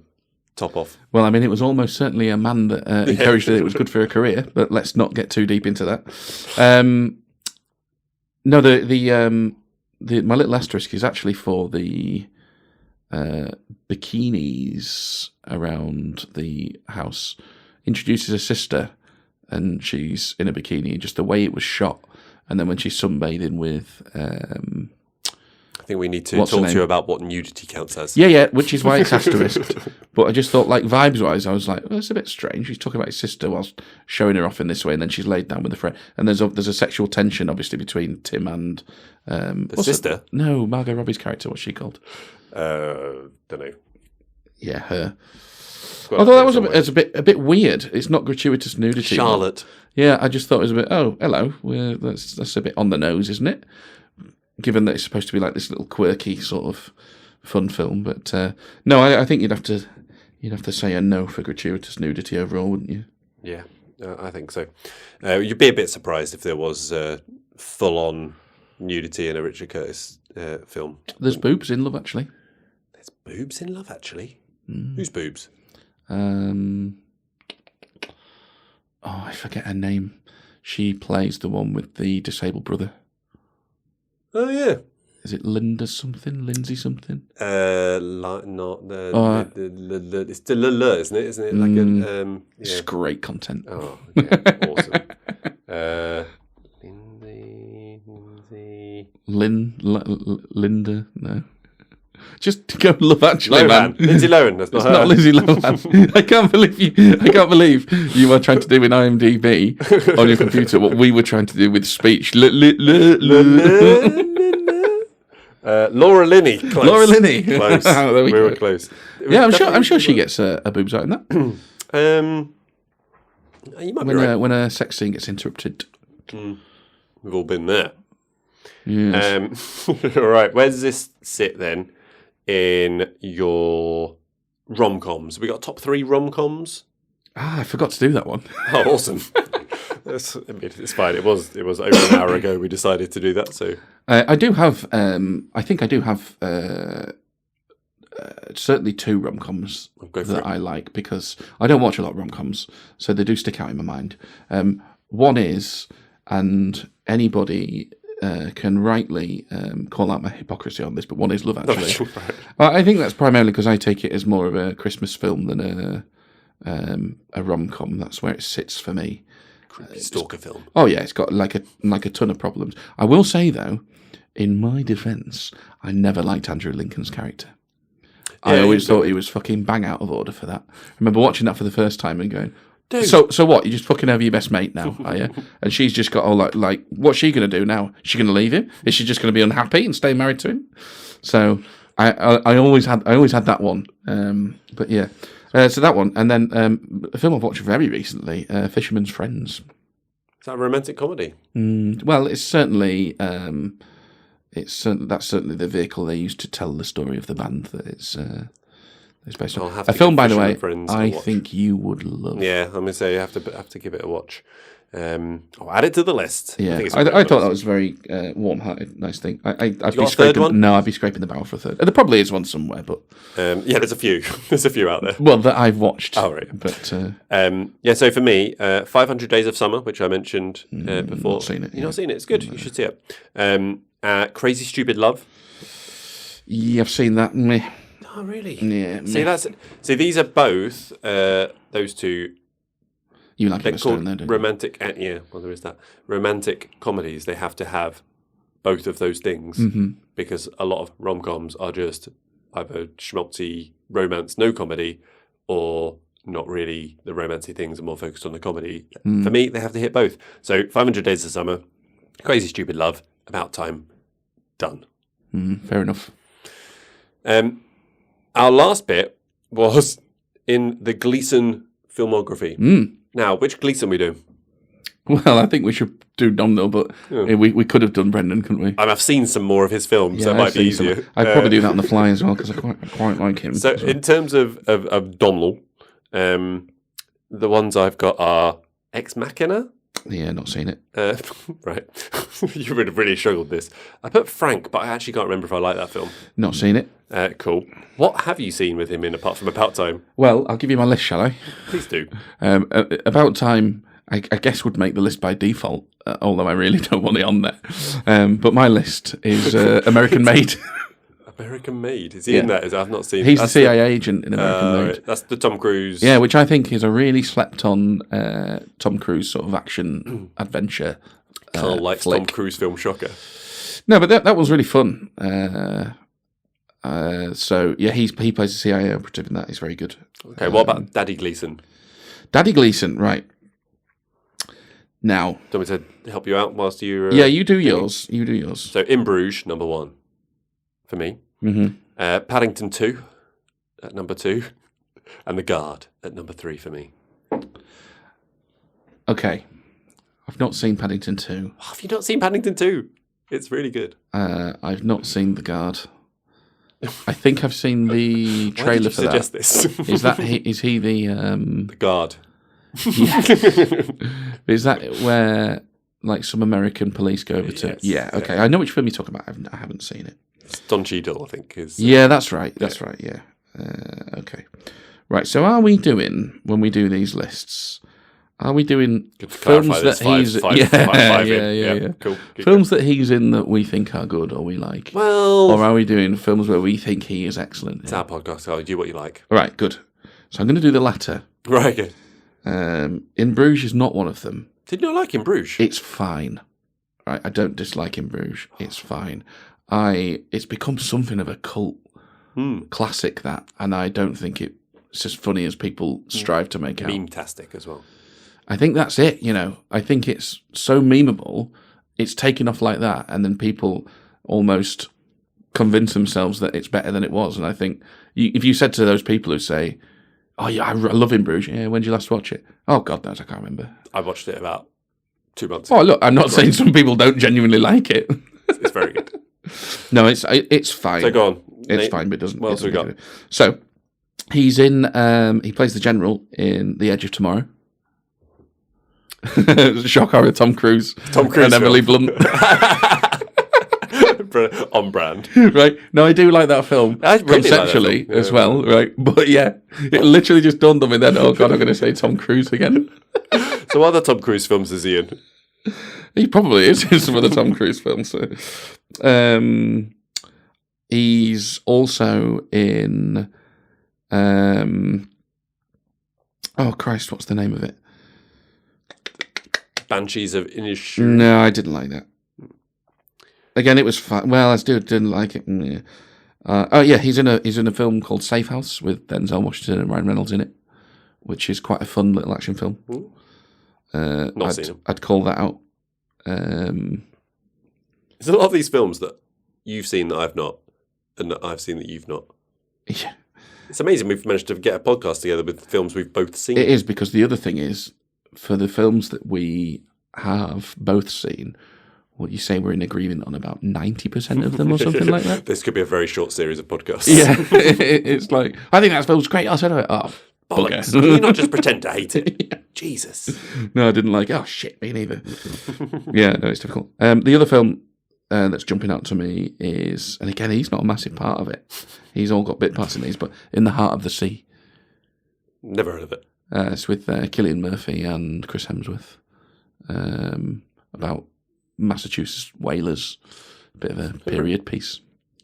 top off. Well, I mean, it was almost certainly a man that encouraged that it was good for a career, but let's not get too deep into that. No, my little asterisk is actually for the bikinis around the house. Introduces a sister, and she's in a bikini. Just the way it was shot, and then when she's sunbathing with. I think we need to talk to you about what nudity counts as. Yeah, which is why it's asterisked. But I just thought, like, vibes-wise, I was like, well, that's a bit strange. He's talking about his sister whilst showing her off in this way, and then she's laid down with a friend. And there's a sexual tension, obviously, between Tim and... the sister? No, Margot Robbie's character, what's she called? Don't know. Yeah, her. Although that was a bit weird. It's not gratuitous nudity. Charlotte. Yeah, I just thought it was a bit, oh, hello. That's a bit on the nose, isn't it? Given that it's supposed to be like this little quirky sort of fun film, but no, I think you'd have to say a no for gratuitous nudity overall, wouldn't you? Yeah, I think so. You'd be a bit surprised if there was full-on nudity in a Richard Curtis film. There's boobs in Love Actually. There's boobs in Love Actually. Whose boobs? I forget her name. She plays the one with the disabled brother. Oh yeah. Is it Linda something? Lindsay something? Not the it's the isn't it? Isn't it like a It's great content. Oh, yeah, awesome. Linda, no. Just go Love Actually, man. Lindsay Lohan. That's not it's her. not Lindsay Lohan. I can't believe you are trying to do in IMDb on your computer what we were trying to do with speech. Laura Linney. Close. Laura Linney. Close. There we were go. close. Yeah, I'm sure she gets a boobs out in that. You might be right. When a sex scene gets interrupted. We've all been there. Yes. All right. Where does this sit then in your rom-coms? We got top 3 rom-coms. I forgot to do that one. Oh, awesome. It's fine. It was over an hour ago we decided to do that. So I do have. I think I do have certainly 2 rom-coms that I like because I don't watch a lot of rom-coms, so they do stick out in my mind. One is, and anybody can rightly call out my hypocrisy on this, but one is Love Actually. Right. I think that's primarily because I take it as more of a Christmas film than a rom-com. That's where it sits for me. Stalker film. Oh yeah, it's got like a ton of problems. I will say though, in my defence, I never liked Andrew Lincoln's character. I always thought he was fucking bang out of order for that. I remember watching that for the first time and going, dude. So what? You're just fucking over your best mate now, are you? And she's just got all like, what's she going to do now? Is she going to leave him? Is she just going to be unhappy and stay married to him? So I always had that one. But yeah, so that one, and then a film I've watched very recently, Fisherman's Friends. Is that a romantic comedy? Well, it's certainly. That's certainly the vehicle they used to tell the story of the band that it's based on. A film, by the way, I think you would love. Yeah, I'm gonna say you have to give it a watch. I'll add it to the list. Yeah, I thought that was very warm-hearted, nice thing. I'd be scraping. No, I'd be scraping the barrel for a third. There probably is one somewhere, but yeah, there's a few. There's a few out there. Well, that I've watched. Oh right, but yeah. So for me, 500 Days of Summer, which I mentioned before. Not seen it. You've not seen it? It's good. You should see it. Crazy Stupid Love. Yeah, I've seen that. Meh. Oh really? Yeah. See, these are both those two. You like They're Emma called Stone, though, don't romantic. Well, there is that. Romantic comedies. They have to have both of those things because a lot of rom-coms are just either schmaltzy romance, no comedy, or not really the romancy things are more focused on the comedy. For me, they have to hit both. So 500 Days of Summer, Crazy Stupid Love, About Time, done. Fair enough. Our last bit was in the Gleeson filmography. Now, which Gleeson we do? Well, I think we should do Domhnall, but we could have done Brendan, couldn't we? I've seen some more of his films, so it might be easier. I'd probably do that on the fly as well, because I quite like him. So, in terms of Domhnall, the ones I've got are Ex Machina. Yeah, not seen it. Right. You would have really struggled this. I put Frank, but I actually can't remember if I like that film. Not seen it. Cool. What have you seen with him in apart from About Time? Well, I'll give you my list, shall I? Please do. About Time, I guess, would make the list by default, although I really don't want it on there. But my list is American Made. American Made? Is he in that? I've not seen. He's the CIA agent in American Made. Right. That's the Tom Cruise. Yeah, which I think is a really slept-on Tom Cruise sort of action adventure. Carl likes flick. Tom Cruise film shocker. No, but that was really fun. So yeah, he plays the CIA operative in that. He's very good. Okay, what about Daddy Gleason? Daddy Gleason, right? Now, Do you want me to help you out whilst you? yeah, you do yours. You do yours. So In Bruges, number 1 for me. Mm-hmm. Paddington 2 at number 2, and The Guard at number 3 for me. Okay, I've not seen Paddington 2. Oh, have you not seen Paddington 2? It's really good. I've not seen The Guard. I think I've seen the Why trailer did for you that. suggest this? Is he the? The Guard? Is that where like some American police go over to? Yes, Yeah. Okay, I know which film you're talking about. I haven't seen it. It's Don Cheadle, I think. Is Yeah, that's right. That's right. Yeah. Okay. Right. So, are we doing when we do these lists? Are we doing Good to films clarify that this, he's five in. yeah. Cool. Keep Films that he's in that we think are good or we like, going. Well, or are we doing films where we think he is excellent? it's our podcast. So do what you like. All right. Good. So I'm going to do the latter. Right. Okay. In Bruges is not one of them. Did you not like In Bruges? It's fine. Right. I don't dislike In Bruges. It's fine. It's become something of a cult classic, that, and I don't think it's as funny as people strive to make out. Meme-tastic as well. I think that's it, I think it's so memeable, it's taken off like that, and then people almost convince themselves that it's better than it was. And I think if you said to those people who say, oh yeah, I love In Bruges, yeah, when did you last watch it? Oh God knows, I can't remember. I watched it about 2 months ago. Oh look, I'm not saying some people don't genuinely like it. It's very good. No, it's fine. So go on. It's Nate, fine, but it doesn't. What else we got? So he's in. He plays the general in The Edge of Tomorrow. Shock horror. Tom Cruise and Emily Blunt. On brand. Right. No, I do like that film I really like that conceptually film. Yeah. as well. Right. But yeah, it literally just dawned on me then. Oh God, I'm going to say Tom Cruise again. So what other Tom Cruise films is he in? He probably is in some of the Tom Cruise films. So. He's also in. Oh Christ, what's the name of it? Banshees of Inisherin. No, I didn't like that. Again, it was fun. Well, I still didn't like it. Oh yeah, he's in a film called Safe House with Denzel Washington and Ryan Reynolds in it, which is quite a fun little action film. Not seen him. I'd call that out. There's a lot of these films that you've seen that I've not, and that I've seen that you've not. Yeah. It's amazing we've managed to get a podcast together with films we've both seen. It is, because the other thing is, for the films that we have both seen, what you say we're in agreement on about 90% of them or something like that? This could be a very short series of podcasts. Yeah. It's like, I think that film's great. I said, oh, Bollocks. bugger. Can you not just pretend to hate it? Yeah. Jesus. No, I didn't like it. Oh, shit, me neither. Yeah, no, it's difficult. The other film that's jumping out to me is, and again, he's not a massive part of it. He's all got bit parts in these, but In the Heart of the Sea. Never heard of it. It's with Cillian Murphy and Chris Hemsworth. About Massachusetts whalers. A bit of a period piece.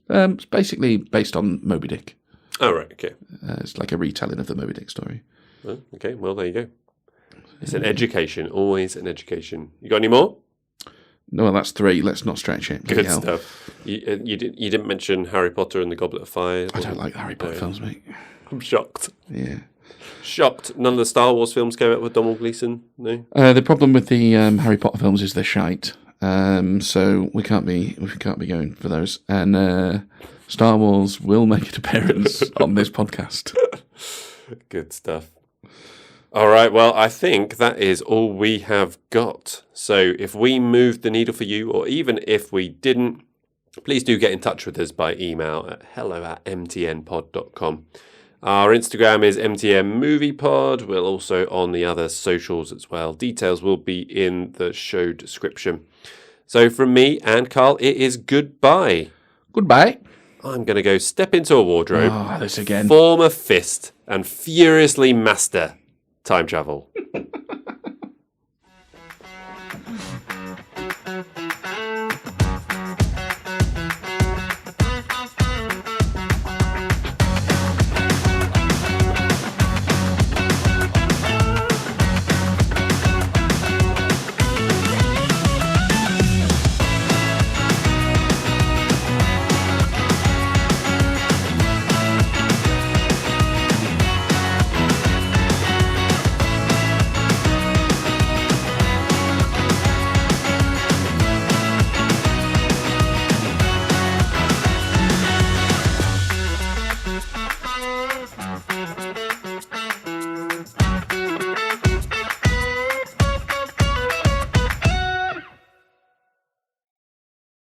It's basically based on Moby Dick. Oh, right, okay. It's like a retelling of the Moby Dick story. Oh, okay, well, there you go. It's an education, always an education. You got any more? No, well, that's 3. Let's not stretch it. Good stuff. You didn't mention Harry Potter and the Goblet of Fire. I don't like the Harry Potter films, mate. I'm shocked. Yeah. Shocked. None of the Star Wars films came out with Donald Gleason. No. The problem with the Harry Potter films is they're shite. So we can't be going for those. And Star Wars will make an appearance on this podcast. Good stuff. All right, well, I think that is all we have got. So if we moved the needle for you, or even if we didn't, please do get in touch with us by email at hello@mtnpod.com. Our Instagram is MTM Movie Pod. We're also on the other socials as well. Details will be in the show description. So from me and Carl, it is goodbye. Goodbye. I'm going to go step into a wardrobe, This again. form a fist, and furiously master time travel.